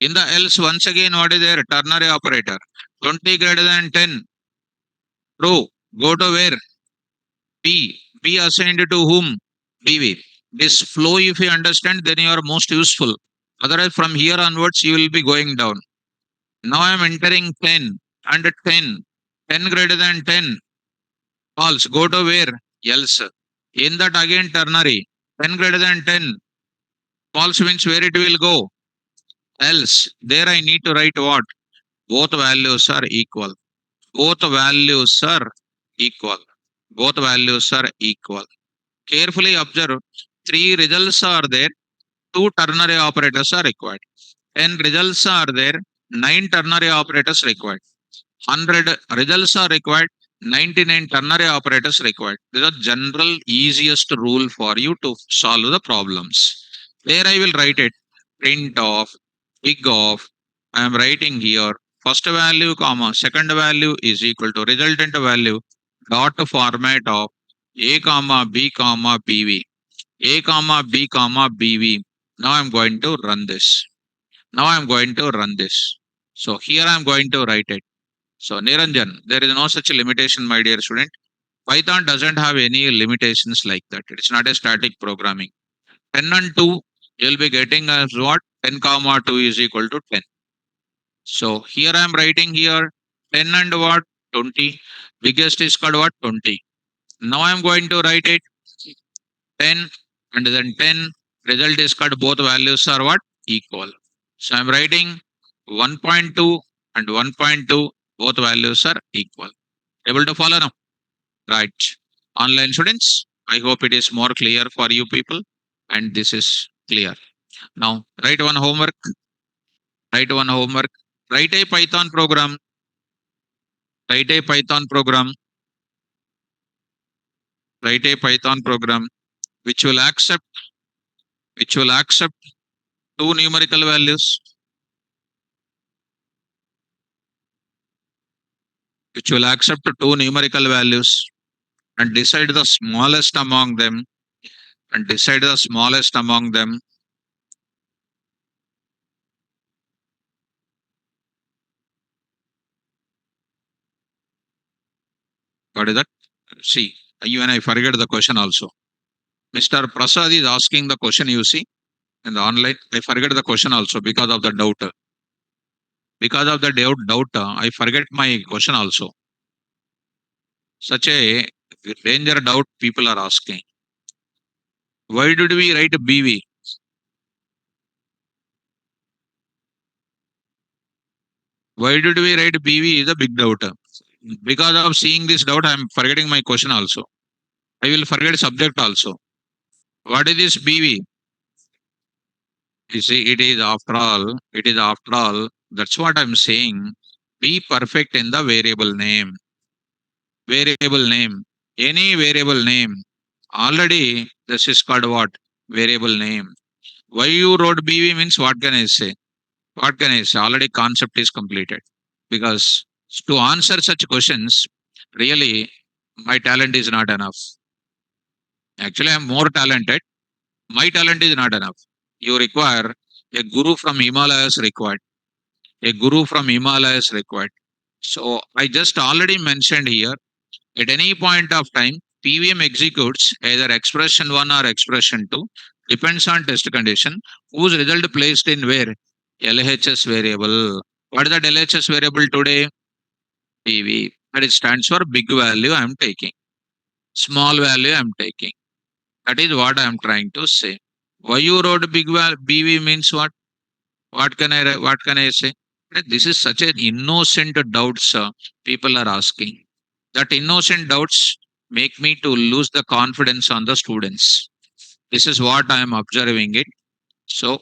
In the else, once again, what is there? Ternary operator. 20 greater than 10. True. Go to where? B. B assigned to whom? BV. This flow, if you understand, then you are most useful. Otherwise, from here onwards, you will be going down. Now I am entering 10 and 10. 10 greater than 10. False. Go to where? Else. In that again ternary. 10 greater than 10. False means where it will go? Else. There I need to write what? Both values are equal. Both values are equal. Both values are equal. Carefully observe. 3 results are there. 2 ternary operators are required. 10 results are there. 9 ternary operators required. 100 results are required. 99 ternary operators required. This is a general easiest rule for you to solve the problems. There I will write it. Print of, big of. I am writing here. First value, comma, second value is equal to resultant value dot format of A comma B comma BV. A comma B comma BV. Now I'm going to run this. Now I'm going to run this. So here I'm going to write it. So Niranjan, there is no such limitation, my dear student. Python doesn't have any limitations like that. It's not a static programming. 10 and 2, you'll be getting as what? 10 comma 2 is equal to 10. So here I'm writing here 10 and what? 20. Biggest is called what? 20. Now I'm going to write it 10 and then 10. Result is called both values are what? Equal. So I'm writing 1.2 and 1.2. Both values are equal. Able to follow now? Right. Online students, I hope it is more clear for you people. And this is clear. Now, write one homework. Write one homework. Write a Python program. Write a Python program. Write a Python program which will accept 2 numerical values, which will accept 2 numerical values and decide the smallest among them and decide the smallest among them. What is that? See, even I forget the question also. Mr. Prasad is asking the question, you see, in the online. I forget the question also because of the doubt. Because of the doubt, I forget my question also. Such a danger doubt people are asking. Why did we write BV? Why did we write BV is a big doubt. Because of seeing this doubt, I am forgetting my question also. I will forget subject also. What is this BV? You see, it is after all, that's what I'm saying. Be perfect in the variable name. Variable name. Any variable name. Already this is called what? Variable name. Why you wrote BV means what can I say? What can I say? Already concept is completed. Because to answer such questions, really my talent is not enough. Actually, I'm more talented. My talent is not enough. You require a guru from Himalayas required. A guru from Himalayas required. So I just already mentioned here, at any point of time, PVM executes either expression 1 or expression 2, depends on test condition, whose result placed in where? LHS variable. What is that LHS variable today? PV. That it stands for big value I am taking. Small value I am taking. That is what I am trying to say. Why you wrote big value? BV means what? What can I say? This is such an innocent doubts people are asking. That innocent doubts make me to lose the confidence on the students. This is what I am observing it. So,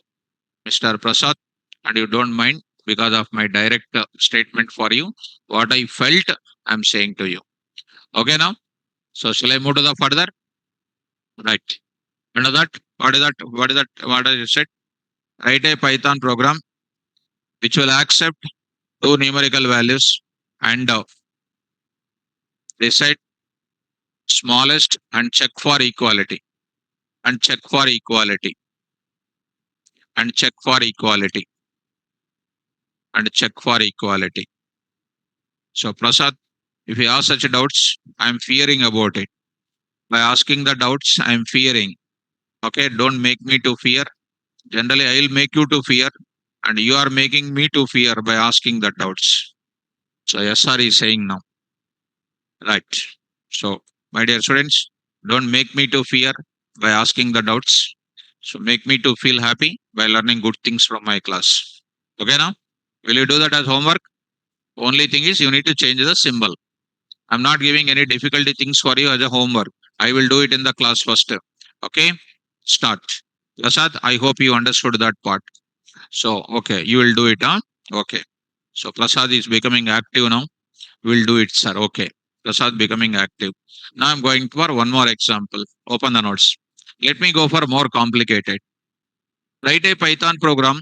Mr. Prasad, and you don't mind because of my direct statement for you, what I felt, I'm saying to you. Okay, now. So, shall I move to the further? Right. Under that, what is that? What is that? What I said? Write a Python program which will accept two numerical values and decide smallest and check for equality and check for equality and check for equality and check for equality. So Prasad, if you ask such doubts, I'm fearing about it. By asking the doubts, I'm fearing. Okay, don't make me to fear. Generally, I'll make you to fear, and you are making me to fear by asking the doubts. So SR is saying now. Right. So, my dear students, don't make me to fear by asking the doubts. So, make me to feel happy by learning good things from my class. Okay, now? Will you do that as homework? Only thing is, you need to change the symbol. I'm not giving any difficulty things for you as a homework. I will do it in the class first. Okay? Start. Prasad, I hope you understood that part. So, okay, you will do it, huh? Okay. So, Prasad is becoming active now. We'll do it, sir. Okay. Prasad becoming active. Now I'm going for one more example. Open the notes. Let me go for more complicated. Write a Python program.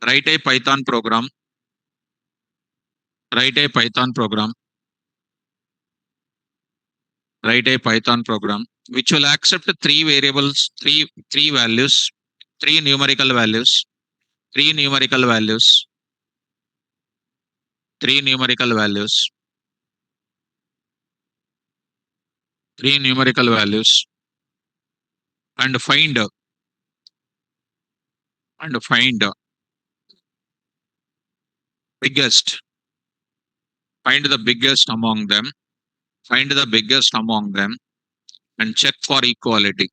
Write a Python program. Write a Python program. Write a Python program which will accept three variables, three values, three numerical values, three numerical values, three numerical values, three numerical values, and find biggest. Find the biggest among them. Find the biggest among them and check for equality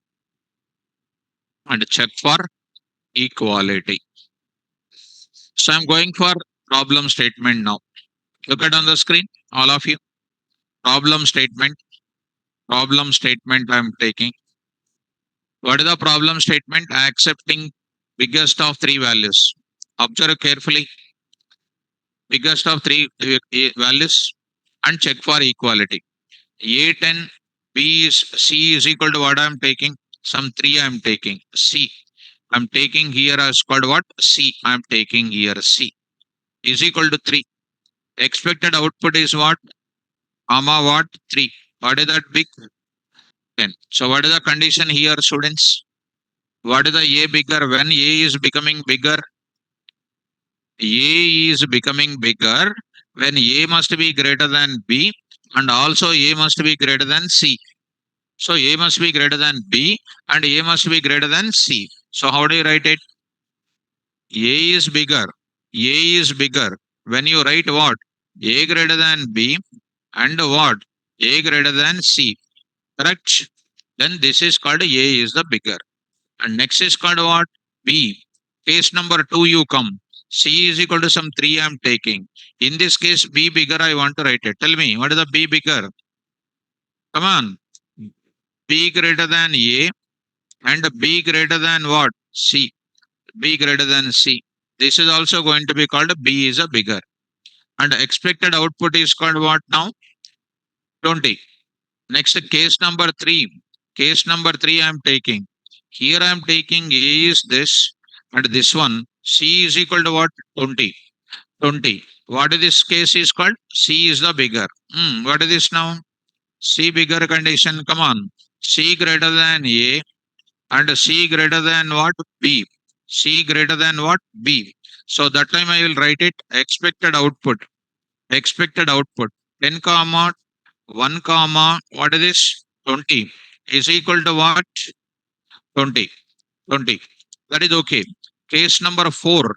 and check for equality. So I'm going for problem statement now. Look at on the screen, all of you. Problem statement. Problem statement I'm taking. What is the problem statement? Accepting biggest of three values. Observe carefully. Biggest of three values and check for equality. A10 B is C is equal to what I'm taking? Some three I'm taking. C. I'm taking here as called what? C. I'm taking here C is equal to 3. Expected output is what? Comma what? 3. What is that big? 10. So what is the condition here, students? What is the A bigger? When A is becoming bigger, A is becoming bigger when A must be greater than B and also A must be greater than C. So A must be greater than B and A must be greater than C. So how do you write it? A is bigger. A is bigger. When you write what? A greater than B and what? A greater than C. Correct? Then this is called A is the bigger. And next is called what? B. Case number 2 you come. C is equal to some 3 I am taking. In this case, B bigger I want to write it. Tell me, what is the B bigger? Come on. B greater than A and B greater than what? C. B greater than C. This is also going to be called B is a bigger. And expected output is called what now? 20. Next case number 3. Case number 3 I am taking. Here I am taking A is this and this one. C is equal to what? 20. 20. What is this case is called? C is the bigger. What is this now? C bigger condition. Come on. C greater than A and C greater than what? B. C greater than what? B. So that time I will write it expected output. Expected output 10 comma 1 comma what is this? 20 is equal to what? 20. 20. That is okay. Case number 4.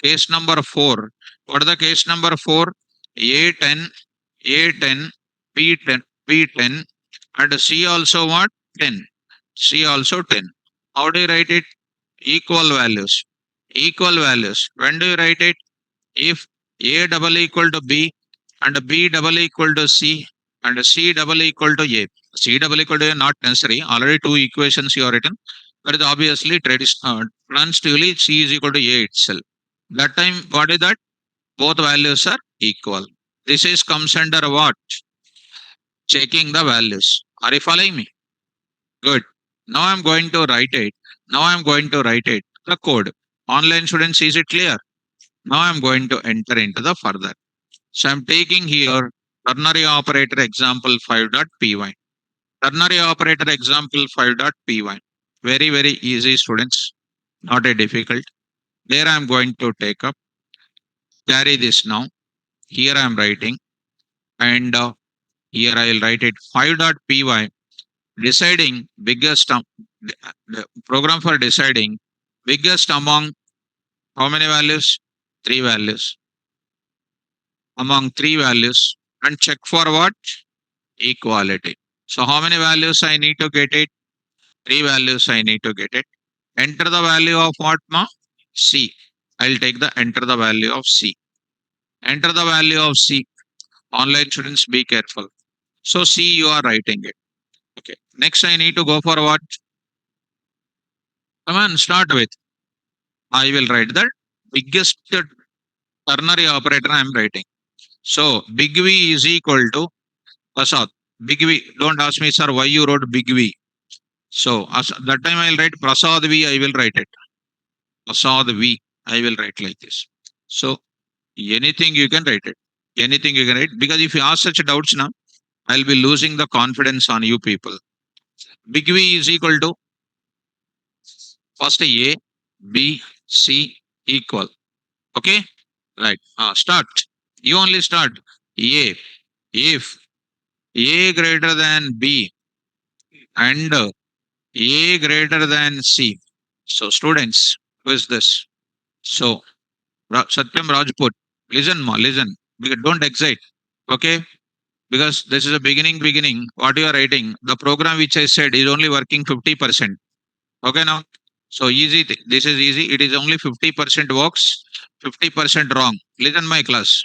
Case number 4. What is the case number 4? A10, A10, P10, P10, and C also what? 10. C also 10. How do you write it? Equal values. Equal values. When do you write it? If A double equal to B and B double equal to C and C double equal to A. C double equal to A not necessary. Already two equations you are written. But it's obviously transitively C is equal to A itself. That time what is that? Both values are equal. This is comes under what? Checking the values. Are you following me? Good. Now I'm going to write it. Now I'm going to write it. The code. Online students, is it clear? Now I'm going to enter into the further. So I'm taking here ternary operator example 5.py. Ternary operator example 5.py. Very, very easy students. Not a difficult. There I'm going to take up. Carry this now. Here I'm writing. And here I'll write it 5.py. Deciding biggest the program for deciding biggest among how many values? 3 values. Among 3 values and check for what? Equality. So how many values I need to get it? 3 values I need to get it. Enter the value of what ma? C. I'll take the enter the value of C. Enter the value of C. Online students be careful. So C you are writing it. Okay. Next I need to go for what? Come on, start with. I will write the biggest ternary operator I am writing. So big V is equal to Prasad. Big V. Don't ask me, sir, why you wrote big V. So as that time I'll write Prasad V, I will write it. Prasad V, I will write like this. So anything you can write it. Anything you can write. Because if you ask such doubts now, I'll be losing the confidence on you people. Big V is equal to first A, B, C equal. Okay? Right. Start. You only start. A. If A greater than B and A greater than C. So students, who is this? So Satyam Rajput, listen ma, listen. Don't excite. Okay? Because this is a beginning. What you are writing, the program which I said is only working 50%. Okay now? So easy. This is easy. It is only 50% works, 50% wrong. Listen my class.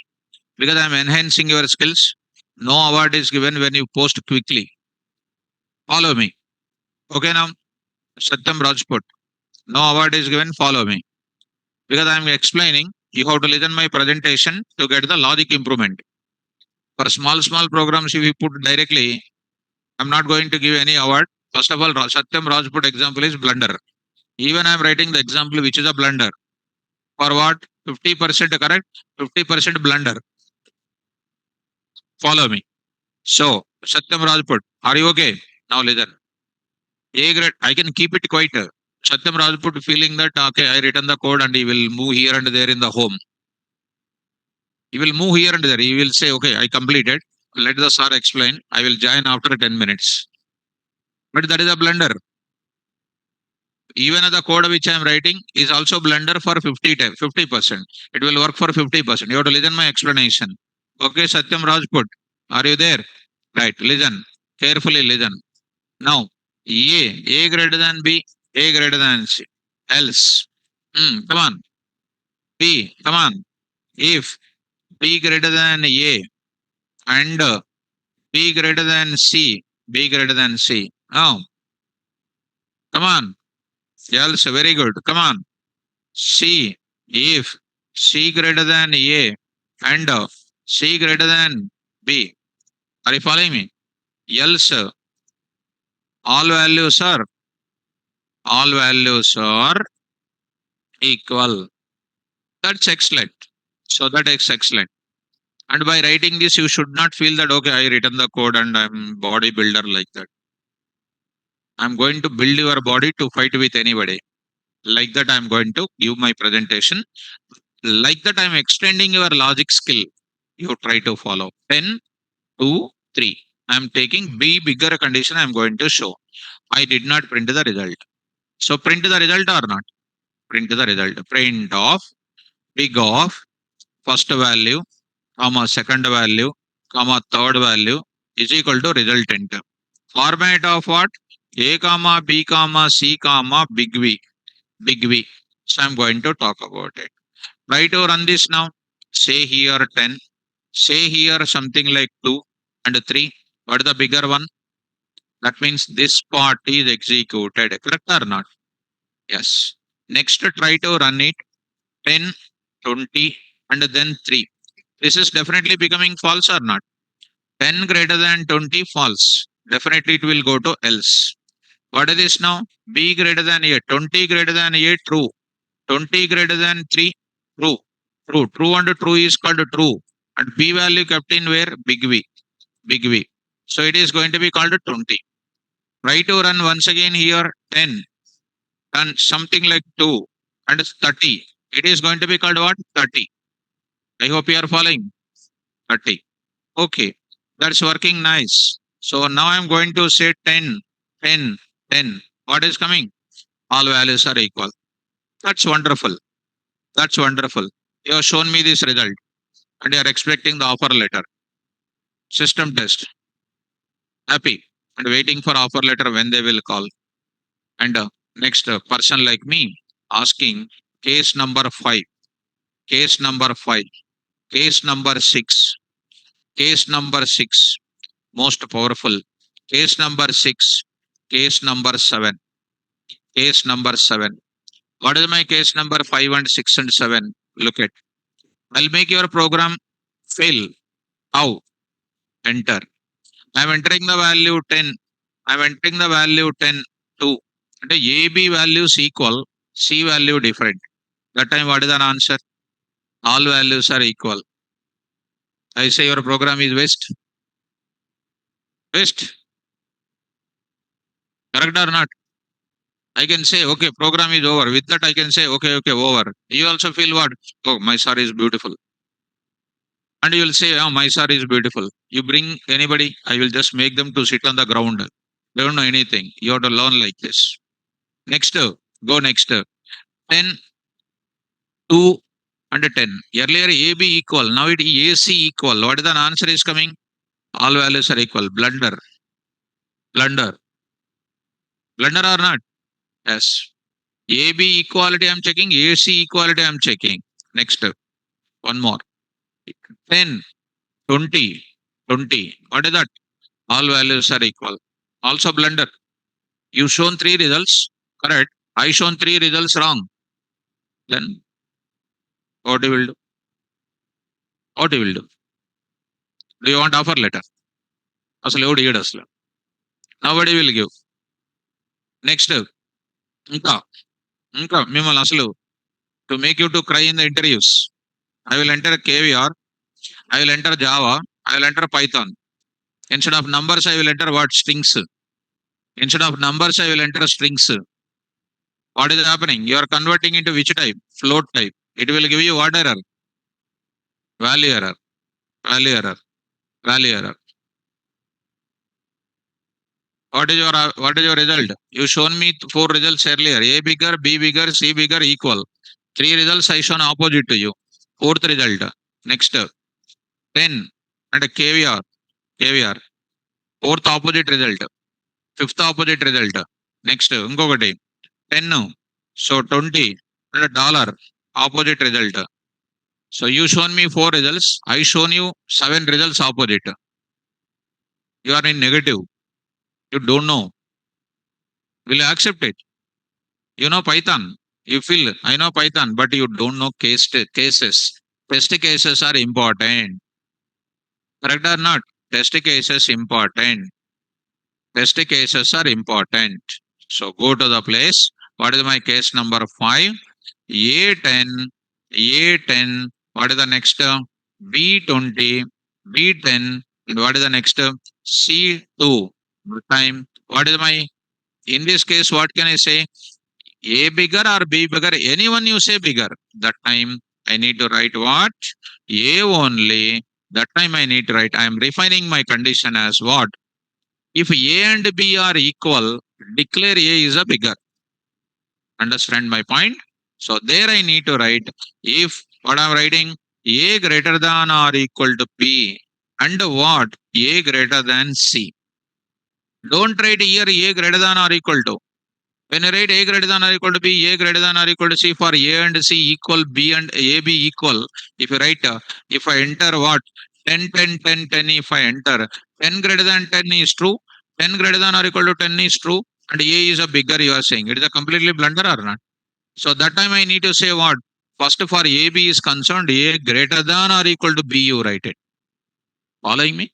Because I am enhancing your skills. No award is given when you post quickly. Follow me. Okay now? Satyam Rajput. No award is given. Follow me. Because I am explaining, you have to listen my presentation to get the logic improvement. For small programs, if you put directly, I'm not going to give any award. First of all, Satyam Rajput example is blunder. Even I'm writing the example which is a blunder. For what? 50% correct, 50% blunder. Follow me. So, Satyam Rajput, are you okay? Now listen. A grade, I can keep it quite. Satyam Rajput feeling that, okay, I written the code and he will move here and there in the home. He will move here and there. He will say, okay, I completed. Let the sir explain. I will join after 10 minutes. But that is a blunder. Even the code which I am writing is also blunder for 50%. It will work for 50%. You have to listen my explanation. Okay, Satyam Rajput, are you there? Right, listen. Carefully listen. Now, A greater than B, A greater than C. Else. Come on. B, come on. If B greater than A and B greater than C, B greater than C. Now, come on. Else, very good. Come on. C, if C greater than A and C greater than B. Are you following me? Else, All values are equal. That's excellent. So that is excellent. And by writing this, you should not feel that okay, I written the code and I'm bodybuilder like that. I'm going to build your body to fight with anybody. Like that, I'm going to give my presentation. Like that, I'm extending your logic skill. You try to follow. 10, 2, 3. I'm taking B bigger condition I'm going to show. I did not print the result. So print the result or not? Print the result. Print of big of first value, comma second value, comma third value is equal to result enter. Format of what? A comma B comma C comma big V. Big V. So I'm going to talk about it. Try to run this now. Say here 10. Say here something like 2 and 3. What is the bigger one? That means this part is executed. Correct or not? Yes. Next, try to run it 10, 20, and then 3. This is definitely becoming false or not? 10 greater than 20 false. Definitely it will go to else. What is this now? B greater than A. 20 greater than A, true. 20 greater than 3, true. True. True and true is called true. And B value kept in where? Big V. Big V. So it is going to be called 20. Try to run once again here 10 and something like 2 and 30. It is going to be called what? 30. I hope you are following. 30. Okay. That's working nice. So now I'm going to say 10, 10, 10. What is coming? All values are equal. That's wonderful. That's wonderful. You have shown me this result and you are expecting the offer letter. System test. Happy and waiting for offer letter when they will call. And next person like me asking case number 5, case number 5, case number 6, case number 6, most powerful, case number 6, case number 7, case number 7. What is my case number 5 and 6 and 7? Look at. I'll make your program fail. How? Enter. I'm entering the value 10. I'm entering the value 10, 2. And A, B values equal, C value different. That time what is an answer? All values are equal. I say your program is waste. Waste. Correct or not? I can say, okay, program is over. With that, I can say, okay, over. You also feel what? Oh, my sir is beautiful. And you will say, oh, my sir is beautiful. You bring anybody, I will just make them to sit on the ground. They don't know anything. You have to learn like this. Next, go next. 10, 2, and 10. Earlier, AB equal. Now it AC equal. What is the answer is coming? All values are equal. Blunder. Blunder. Blunder or not? Yes. AB equality I'm checking. AC equality I'm checking. Next, one more. 10, 20, 20. What is that? All values are equal. Also blunder. You shown 3 results. Correct. I shown 3 results wrong. Then what you will do? What you will do? Do you want offer letter? అసలు ఎవడు ఇయ్యడు అసలు. Nobody will give. Next, ఇంకా ఇంకా మిమ్మల్ని అసలు to make you to cry in the interviews. I will enter KVR. I will enter Java. I will enter Python. Instead of numbers, I will enter what? Strings. Instead of numbers, I will enter strings. What is happening? You are converting into which type? Float type. It will give you what error? Value error. Value error. Value error. What is your result? You shown me 4 results earlier. A bigger, B bigger, C bigger, equal. 3 results I shown opposite to you. 4th result. Next, 10 and KVR. KVR. 4th opposite result. 5th opposite result. Next, ఇంకొకటి 10. So 20 and dollar opposite result. So you shown me 4 results. I shown you 7 results opposite. You are in negative. You don't know. Will you accept it? You know Python. You feel I know Python, but you don't know cases. Test cases are important. Correct or not? Test cases important. Test cases are important. So go to the place. What is my case number 5? A10, A10. What is the next? B20, B10. And what is the next? C2. Time. What is my, in this case, what can I say? A bigger or B bigger? Anyone you say bigger. That time I need to write what? A only. That time I need to write. I am refining my condition as what? If A and B are equal, declare A is a bigger. Understand my point? So there I need to write if what I'm writing A greater than or equal to B and what? A greater than C. Don't write here A greater than or equal to. When you write A greater than or equal to B, A greater than or equal to C for A and C equal, B and A B equal. If you write, if I enter what? 10, 10, 10, 10, if I enter 10 greater than 10 is true, 10 greater than or equal to 10 is true, and A is a bigger, you are saying. It is a completely blunder or not? So that time I need to say what? First for A, B is concerned, A greater than or equal to B, you write it. Following me?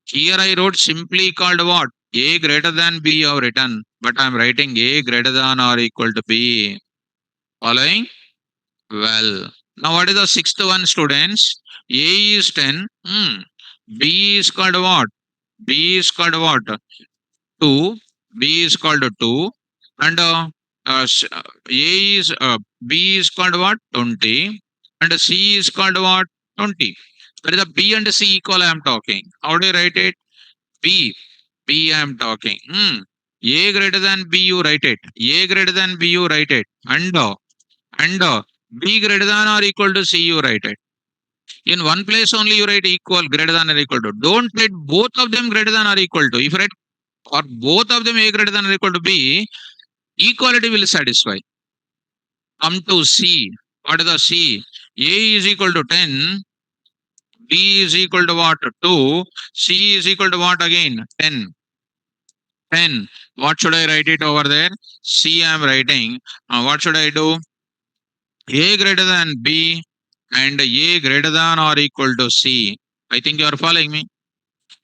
Here I wrote simply called what? A greater than B you have written, but I am writing A greater than or equal to B. Following? Well, now what is the sixth one, students? A is 10. B is called what? B is called what? 2. B is called 2. And A is, B is called what? 20. And C is called what? 20. That is the B and C equal I am talking. How do you write it? B. B I am talking. A greater than B you write it. A greater than B you write it. And B greater than or equal to C you write it. In one place only you write equal, greater than or equal to. Don't write both of them greater than or equal to. If you write or both of them A greater than or equal to B, equality will satisfy. Come to C. What is the C? A is equal to 10. B is equal to what? 2. C is equal to what again? 10. 10. What should I write it over there? C I am writing. What should I do? A greater than B and A greater than or equal to C. I think you are following me.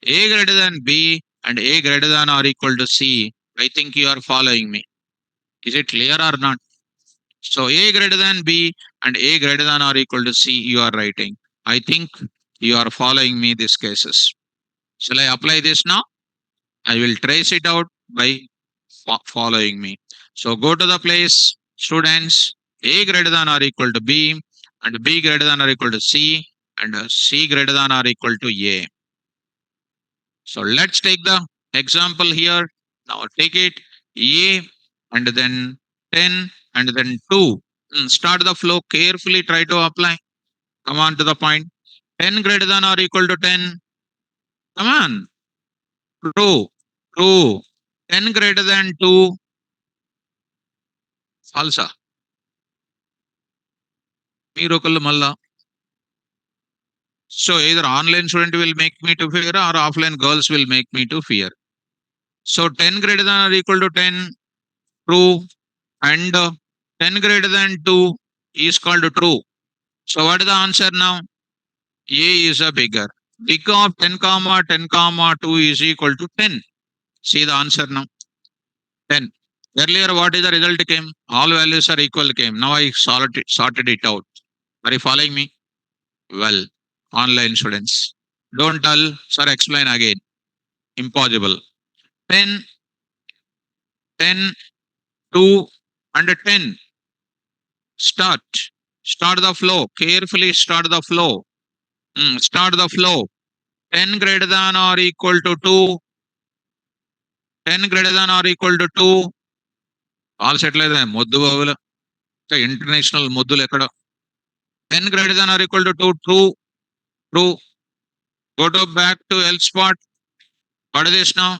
A greater than B and A greater than or equal to C. I think you are following me. Is it clear or not? So A greater than B and A greater than or equal to C you are writing. I think you are following me these cases. Shall I apply this now? I will trace it out by following me. So go to the place, students, A greater than or equal to B and B greater than or equal to C and C greater than or equal to A. So let's take the example here. Now take it A and then 10 and then 2. Start the flow carefully, try to apply. Come on to the point. 10 greater than or equal to 10. Come on. True. True. 10 greater than 2. Falsa. మీరు ఒకళ్ళు మళ్ళా. So either online student will make me to fear or offline girls will make me to fear. So 10 greater than or equal to 10, true. And 10 greater than 2 is called true. So what is the answer now? A is a bigger. Big of 10 comma 10 comma 2 is equal to 10. See the answer now. 10. Earlier what is the result came? All values are equal came. Now I sorted it out. Are you following me? Well, online students. Don't tell, sir, explain again. Impossible. 10, 10, 2, and 10. Start. Start the flow. Carefully start the flow. Start the flow. 10 greater than or equal to 2. 10 greater than or equal to 2. All settle అయితే మొద్దు బాబులు international మొద్దులు ఎక్కడ 10 greater than or equal to 2. True. True. Go to back to L spot. What is this now?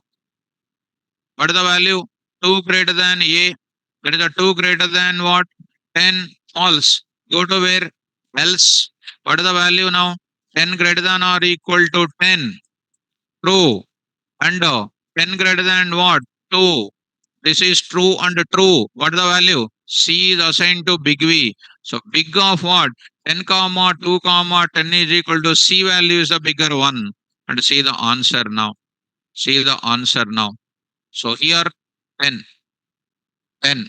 What is the value? 2 greater than A. That is the 2 greater than what? 10. False. Go to where? Else. What is the value now? 10 greater than or equal to 10. True. And 10 greater than what? 2. This is true and true. What is the value? C is assigned to big V. So big of what? 10 comma 2 comma 10 is equal to C value is a bigger one. And see the answer now. See the answer now. So here 10, 10.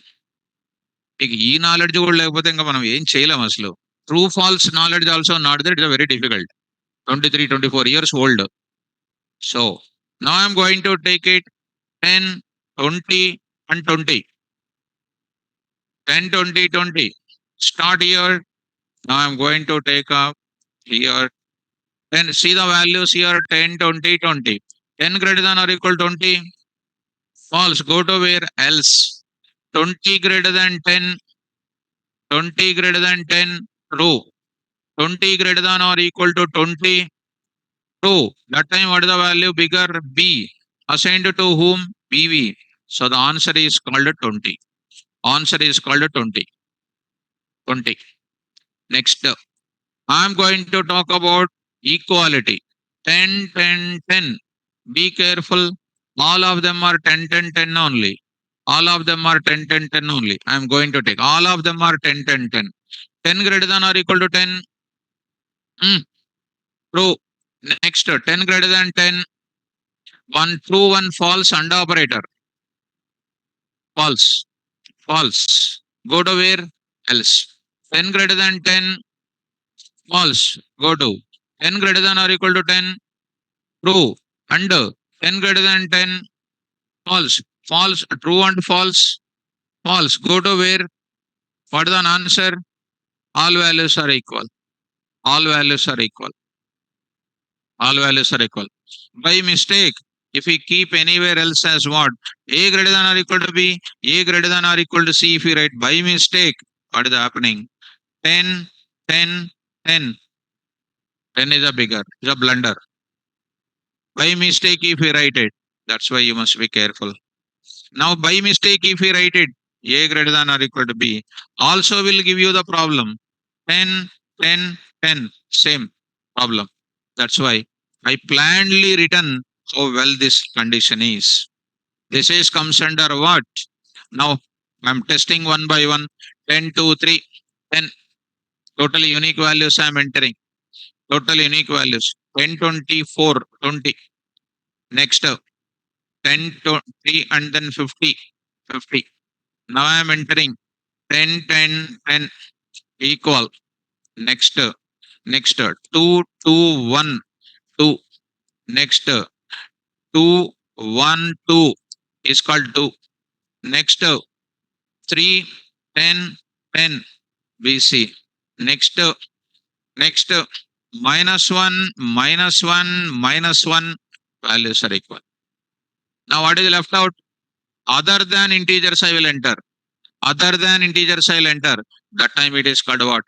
మీకు ఈ knowledge కూడా లేకపోతే ఇంకా మనం ఏం చేయలేం అసలు. True false knowledge also not that it's very difficult. 23, 24 years old. So now I'm going to take it 10, 20 and 20. 10, 20, 20. Start here. Now I'm going to take up here. Then see the values here 10, 20, 20. 10 greater than or equal to 20. False. Go to where else. 20 greater than 10. 20 greater than 10. True. 20 greater than or equal to 20. True. That time what is the value? Bigger B. Assigned to whom? BV. So the answer is called 20. Answer is called 20. 20. Next, I am going to talk about equality. 10, 10, 10. Be careful. All of them are 10, 10, 10 only. All of them are 10, 10, 10 only. I am going to take. All of them are 10, 10, 10. 10 greater than or equal to 10. True. Next, 10 greater than 10. One true, one false, and operator. False. False. Go to where else. 10 greater than 10. False. Go to 10 greater than or equal to 10. True. And 10 greater than 10. False. False. True and false. False. Go to where? What is the answer? All values are equal. All values are equal. All values are equal. By mistake, if we keep anywhere else as what? A greater than or equal to B, A greater than or equal to C, if we write by mistake, what is happening? 10, 10, 10. 10 is a bigger, is a blunder. By mistake, if we write it, that's why you must be careful. Now, by mistake, if we write it, A greater than or equal to B, also will give you the problem. 10, 10, 10, same problem. That's why I plannedly written how well this condition is. This is comes under what? Now, I'm testing one by one. 10, 2, 3, 10. Total unique values I'm entering. Total unique values. 10, 24, 20. Next, 10, 20, and then 50, 50. Now I am entering 10, 10, 10 equal. Next, 2, 2, 1, 2. Next, 2, 1, 2 is called 2. Next, 3, 10, 10 BC. Next, minus 1, minus 1, minus 1 values are equal. Now what is left out? Other than integers I will enter. Other than integers I will enter. That time it is called what?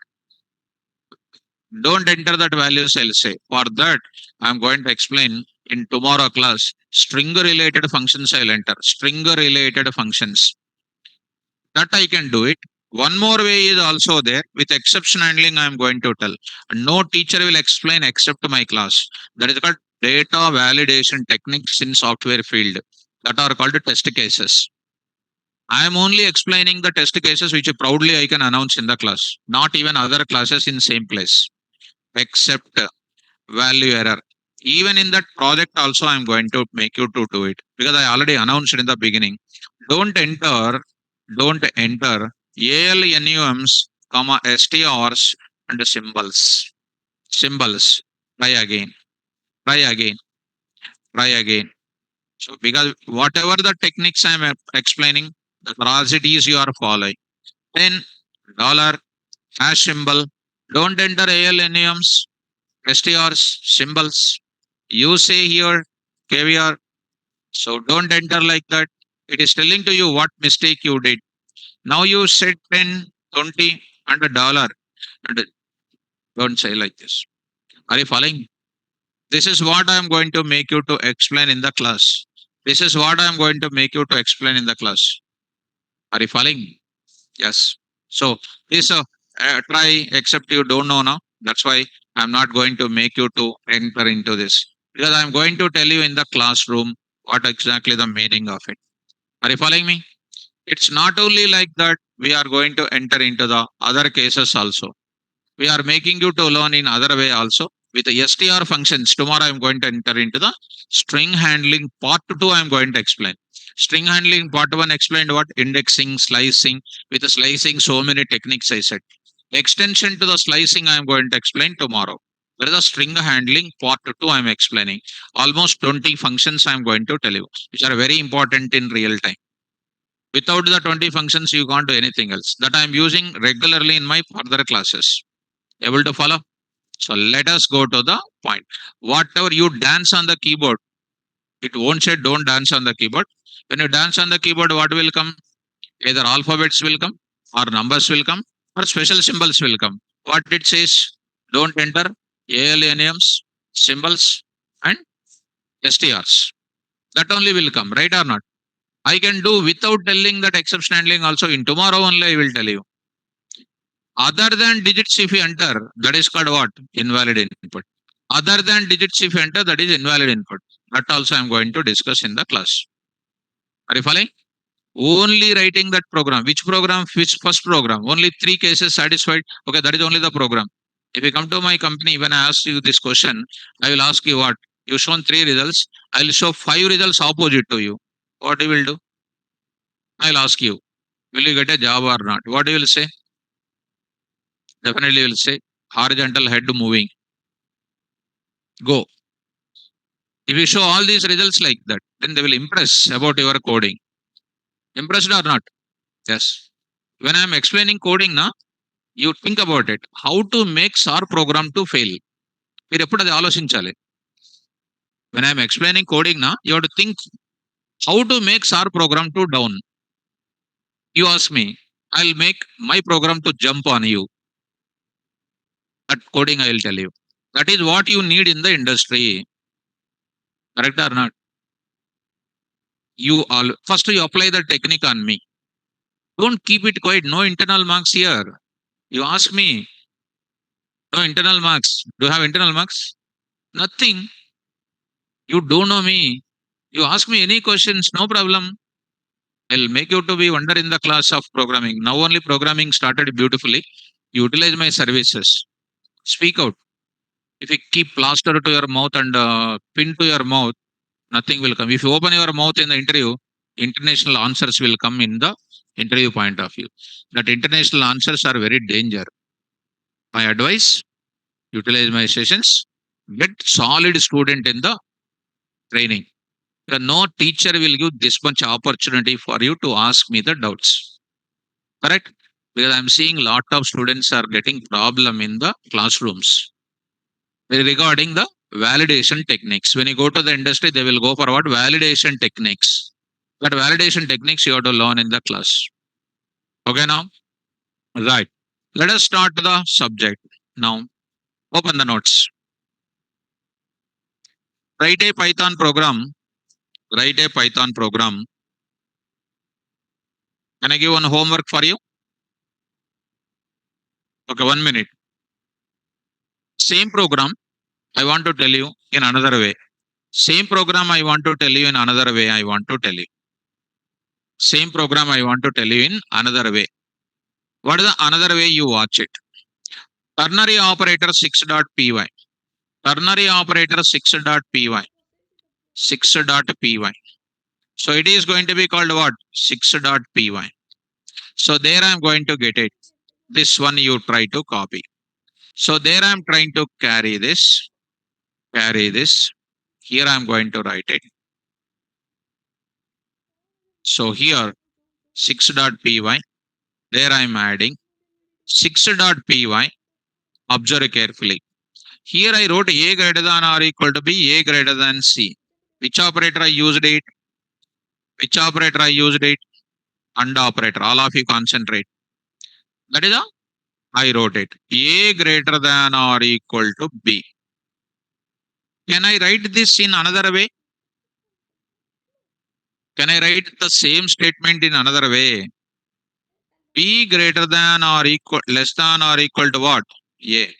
Don't enter that values I'll say. For that, I'm going to explain in tomorrow class. String related functions I'll enter. String related functions. That I can do it. One more way is also there. With exception handling, I'm going to tell. No teacher will explain except my class. That is called data validation techniques in software field. That are called test cases. I am only explaining the test cases which proudly I can announce in the class. Not even other classes in same place. Except value error. Even in that project also I'm going to make you to do it. Because I already announced in the beginning. Don't enter ALNUMs, comma STRs and symbols. Symbols. Try again. Try again. Try again. So because whatever the techniques I'm explaining, the velocities you are following. Then dollar hash symbol. Don't enter ALNUMs, STRs, symbols. You say here caviar. So don't enter like that. It is telling to you what mistake you did. Now you said 10, 20 and a dollar. And don't say like this. Are you following? This is what I am going to make you to explain in the class. This is what I am going to make you to explain in the class. Are you following? Yes. So this try, except you don't know now. That's why I'm not going to make you to enter into this. Because I'm going to tell you in the classroom what exactly the meaning of it. Are you following me? It's not only like that, we are going to enter into the other cases also. We are making you to learn in other way also. With the str functions, tomorrow I'm going to enter into the string handling part 2 I'm going to explain. String handling part 1 explained what? Indexing, slicing. With the slicing, so many techniques I said. Extension to the slicing, I am going to explain tomorrow. There is a string handling part 2 I am explaining. Almost 20 functions I am going to tell you, which are very important in real time. Without the 20 functions, you can't do anything else. That I am using regularly in my further classes. Able to follow? So let us go to the point. Whatever you dance on the keyboard, it won't say don't dance on the keyboard. When you dance on the keyboard, what will come? Either alphabets will come, or numbers will come, or special symbols will come. What it says? Don't enter ALNAMs, symbols, and STRs. That only will come, right or not? I can do without telling that exception handling also. In tomorrow only I will tell you. Other than digits if you enter, that is called what? Invalid input. Other than digits if you enter, that is invalid input. That also I am going to discuss in the class. Are you following? Only writing that program. Which program? Which first program? Only 3 cases satisfied. Okay, that is only the program. If you come to my company, when I ask you this question, I will ask you what? You shown 3 results. I will show 5 results opposite to you. What you will do? I'll ask you, will you get a job or not? What you will say? Definitely will say horizontal head moving. Go. If you show all these results like that, then they will impress about your coding. Impressed or not? Yes. When I am explaining coding now, you think about it. How to make SAR program to fail? మీరు ఎప్పుడు అది ఆలోచించాలి. When I am explaining coding now, you have to think how to make SAR program to down. You ask me, I'll make my program to jump on you. That coding I will tell you. That is what you need in the industry. Correct or not? You all first you apply the technique on me. Don't keep it quiet. No internal marks here. You ask me, no internal marks. Do you have internal marks? Nothing. You don't know me. You ask me any questions, no problem. I'll make you to be wonder in the class of programming. Now only programming started beautifully. Utilize my services. Speak out. If you keep plaster to your mouth and pin to your mouth, nothing will come. If you open your mouth in the interview, international answers will come in the interview point of view. That international answers are very danger. My advice, utilize my sessions, get solid student in the training. No teacher will give this much opportunity for you to ask me the doubts. Correct? Because I'm seeing lot of students are getting problem in the classrooms regarding the validation techniques. When you go to the industry, they will go for what? Validation techniques. But validation techniques you have to learn in the class. Okay now? Right. Let us start the subject. Now, open the notes. Write a Python program. Write a Python program. Can I give one homework for you? Okay, 1 minute. Same program, I want to tell you in another way. Same program I want to tell you in another way. I want to tell you. Same program I want to tell you in another way. What is the another way you watch it? Ternary operator 6.py. Ternary operator 6.py. 6.py. So it is going to be called what? 6.py. So there I am going to get it. This one you try to copy. So there I am trying to carry this. Carry this. Here I am going to write it. So here 6.py. There I am adding 6.py. Observe carefully. Here I wrote a greater than or equal to b, a greater than c. Which operator I used it? Which operator I used it? And operator. All of you concentrate. That is all. I wrote it. A greater than or equal to b. Can I write this in another way? Can I write the same statement in another way? B greater than or equal, less than or equal to what? A.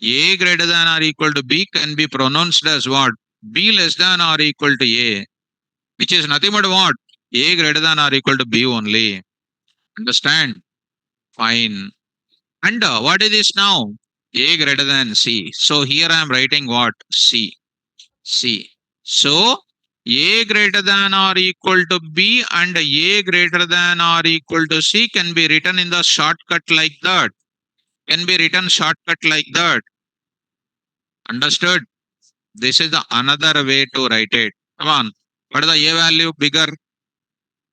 A greater than or equal to B can be pronounced as what? B less than or equal to A, which is nothing but what? A greater than or equal to B only. Understand? Fine. And what is this now? A greater than C. So here I am writing what? C. C. So A greater than or equal to B and A greater than or equal to C can be written in the shortcut like that. Can be written shortcut like that. Understood? This is the another way to write it. Come on. What is the A value bigger?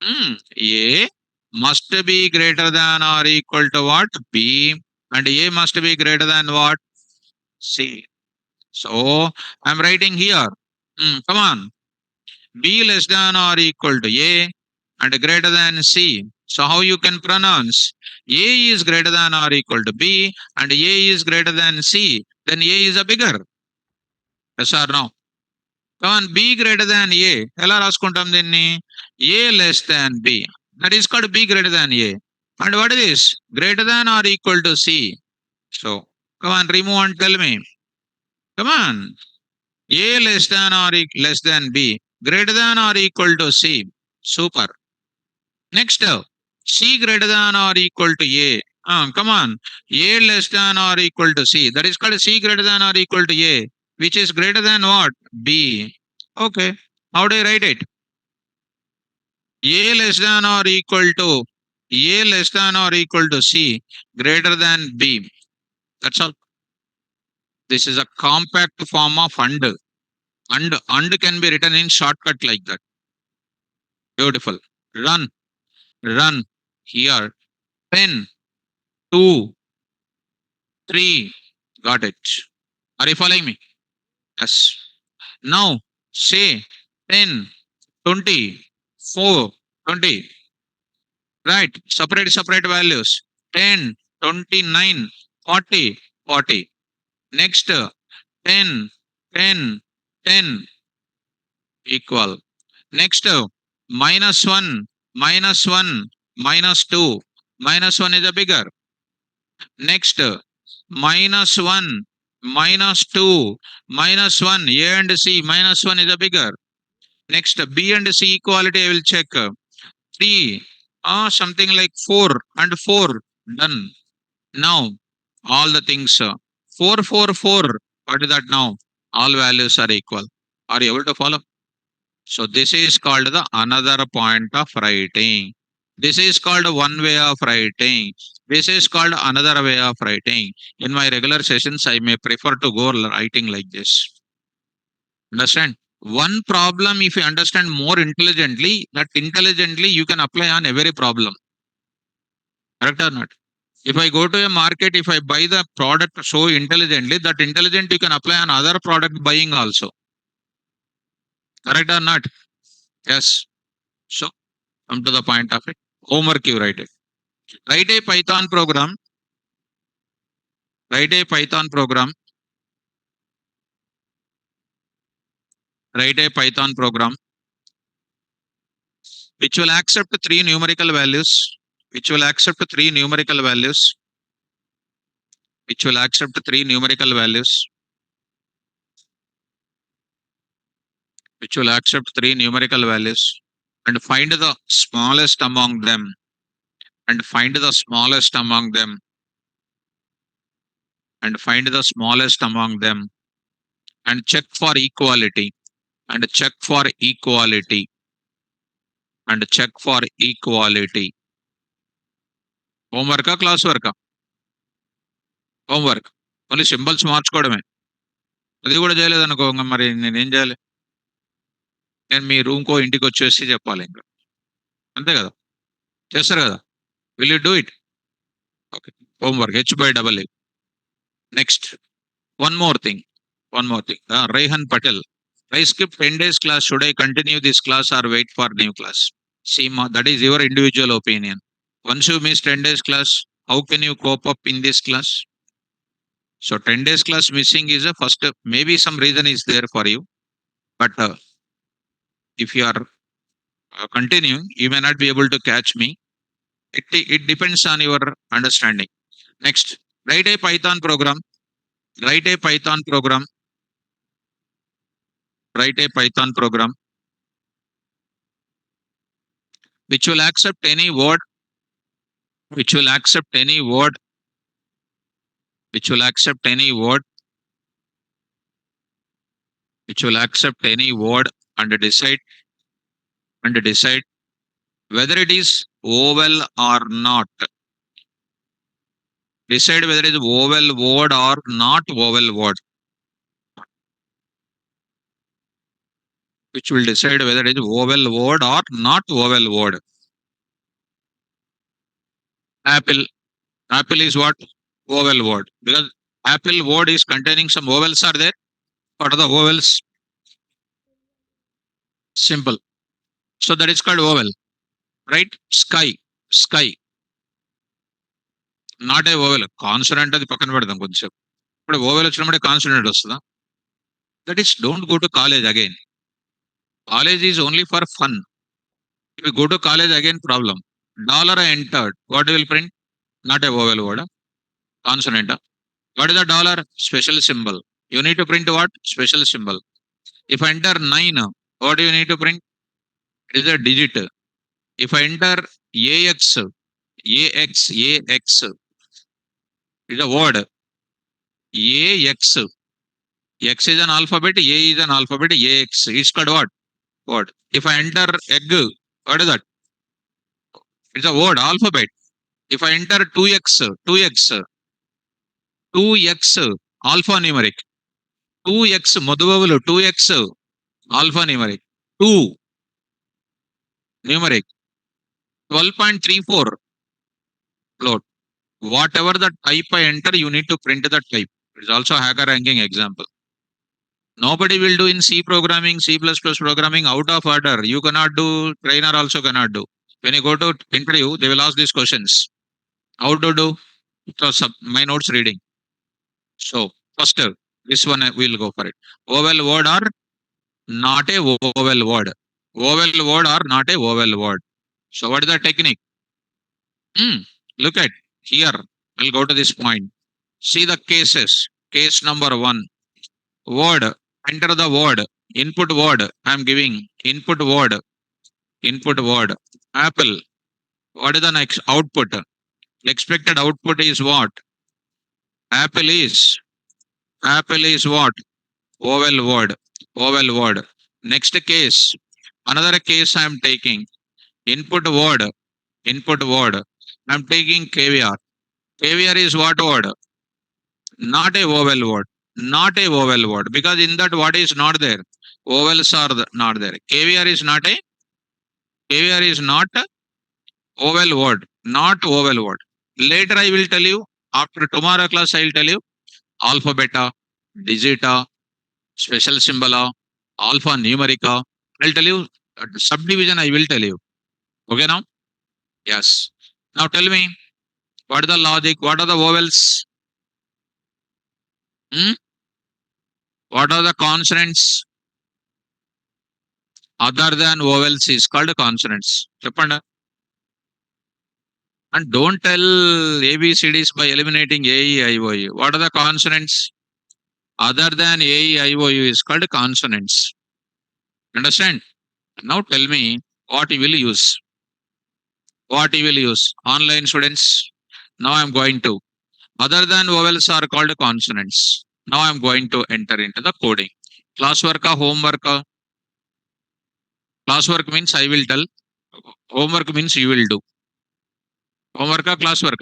A must be greater than or equal to what? B. And A must be greater than what? C. So I'm writing here. Come on. B less than or equal to A and greater than C. So how you can pronounce? A is greater than or equal to B and A is greater than C. Then A is a bigger. Yes or no? Come on, B greater than A. ఎలా రాసుకుంటాం దీన్ని? A less than B. That is called B greater than A. And what is this? Greater than or equal to C. So, come on, remove and tell me. Come on. A less than or less than B. Greater than or equal to C. Super. Next, C greater than or equal to A. Come on. A less than or equal to C. That is called C greater than or equal to A. Which is greater than what? B. Okay. How do I write it? A less than or equal to A less than or equal to C greater than B. That's all. This is a compact form of and. And can be written in shortcut like that. Beautiful. Run. Run. Here. 10, 2, 3. Got it. Are you following me? Yes. Now say 10, 20, 4, 20. Right. Separate values. 10, 29, 40, 40. Next 10, 10, 10 equal. Next minus 1, minus 1, minus 2. Minus 1 is a bigger. Next minus 1, minus 2, minus 1. A and C, minus 1 is a bigger. Next B and C equality I will check. 3, something like 4 and 4. Done. Now all the things 4, 4, 4. What is that now? All values are equal. Are you able to follow? So this is called the another point of writing. This is called one way of writing. This is called another way of writing. In my regular sessions, I may prefer to go writing like this. Understand? One problem, if you understand more intelligently, that intelligently you can apply on every problem. Correct or not? If I go to a market, if I buy the product so intelligently, that intelligent you can apply on other product buying also. Correct or not? Yes. So come to the point of it. Homework you write it. Write a Python program. Write a Python program. Write a Python program which will accept three numerical values. Which will accept three numerical values. Which will accept three numerical values. Which will accept three numerical values and find the smallest among them. And find the smallest among them. And find the smallest among them. And check for equality. And check for equality. And check for equality. Homework class work? Homework. Only symbols మార్చుకోవడమే. అది కూడా చేయలేదనుకో మరి నేనేం చేయాలి? నేను మీ రూమ్కో ఇంటికి వచ్చేసి చెప్పాలి ఇంకా. అంతే కదా? చేస్తారు కదా? Will you do it? Okay. Homework H/AA. Next one more thing. Rehan Patel. I skip 10 days class. Should I continue this class or wait for new class? See, that is your individual opinion. Once you miss 10 days class, how can you cope up in this class? So 10 days class missing is a first, maybe some reason is there for you. But if you are continuing, you may not be able to catch me. It depends on your understanding. Next, write a Python program. Write a Python program. Write a Python program which will accept any word. Which will accept any word. Which will accept any word. Which will accept any word and decide whether it is vowel or not. Decide whether it is vowel word or not vowel word, which will decide whether it is vowel word or not vowel word. Apple. Apple is what? Vowel word. Because apple word is containing some vowels are there. What are the vowels? Simple. So that is called vowel, right? Sky. Sky. Not a vowel. Consonant అది పక్కన పెడదాం కొంచెం. ఇప్పుడు vowel వచ్చినప్పుడు consonant వస్తుందా? That is, don't go to college again. College is only for fun. If you go to college again, problem. Dollar I entered. What will print? Not a vowel word. Consonant. What is the dollar? Special symbol. You need to print what? Special symbol. If I enter 9, what do you need to print? It is a digit. If I enter AX, AX is a word. AX. X is an alphabet, A is an alphabet, AX. It's called what? Word. If I enter egg, what is that? It's a word, alphabet. If I enter 2x, 2x, alphanumeric. 2x, Madhuvavulu, 2x, alphanumeric. 2, numeric. 12.34, float. Whatever the type I enter, you need to print the type. It's also hacker ranking example. Nobody will do in C programming, C++ programming out of order. You cannot do, trainer also cannot do. When you go to interview, they will ask these questions. How to do? So my notes reading. So first, this one we'll go for it. Vowel word or not a vowel word. Vowel word or not a vowel word. So what is the technique? Look at here. We'll go to this point. See the cases. Case number 1. Word. Enter the word. Input word. I'm giving input word. Input word. Apple. What is the next output? Expected output is what? Apple is. Apple is what? Vowel word. Vowel word. Next case. Another case I am taking. Input word. Input word. I am taking caviar. Caviar is what word? Not a vowel word. Not a vowel word. Because in that what is not there? Vowels are not there. Caviar is not a vowel word. Not vowel word. Later I will tell you. After tomorrow class I will tell you. Alphabeta, digita, special symbol, alpha numerica. I'll tell you subdivision. I will tell you. Okay now? Yes. Now tell me, what is the logic? What are the vowels? What are the consonants? Other than vowels is called consonants. Cheppanda. And don't tell ABCDs by eliminating AEIOU. What are the consonants? Other than AEIOU is called consonants. Understand? Now tell me what you will use. What you will use? Online students. Now I am going to. Other than vowels are called consonants. Now I am going to enter into the coding. Classwork, homework. Classwork means I will tell. Homework means you will do. Homework, classwork.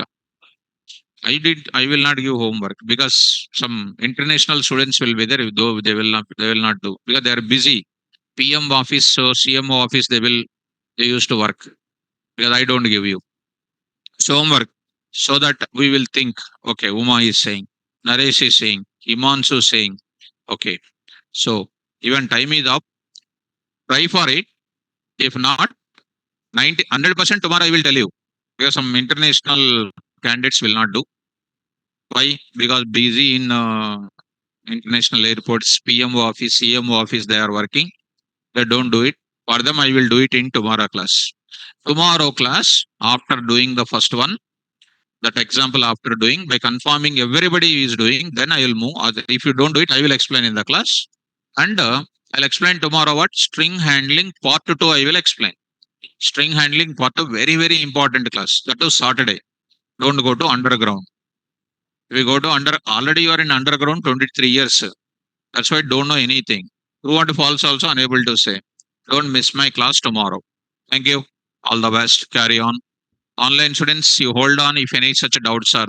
I will not give homework because some international students will be there. Though they will not do because they are busy. PM office, so CMO office, they used to work because I don't give you. So homework, so that we will think, okay, Uma is saying, Naresh is saying, Imansu is saying, okay. So even time is up. Try for it. If not, 100% tomorrow I will tell you because some international candidates will not do. Why? Because busy in international airports, PMO office, CMO office, they are working. They don't do it. For them, I will do it in tomorrow class. Tomorrow class, after doing the first one, that example after doing, by confirming everybody is doing, then I will move. If you don't do it, I will explain in the class. And I'll explain tomorrow what string handling part 2 I will explain. String handling part 2, very, very important class. That is Saturday. Don't go to underground. If you go to already you are in underground 23 years. That's why don't know anything. True and false also unable to say. Don't miss my class tomorrow. Thank you. All the best. Carry on. Online students, you hold on if any such doubts are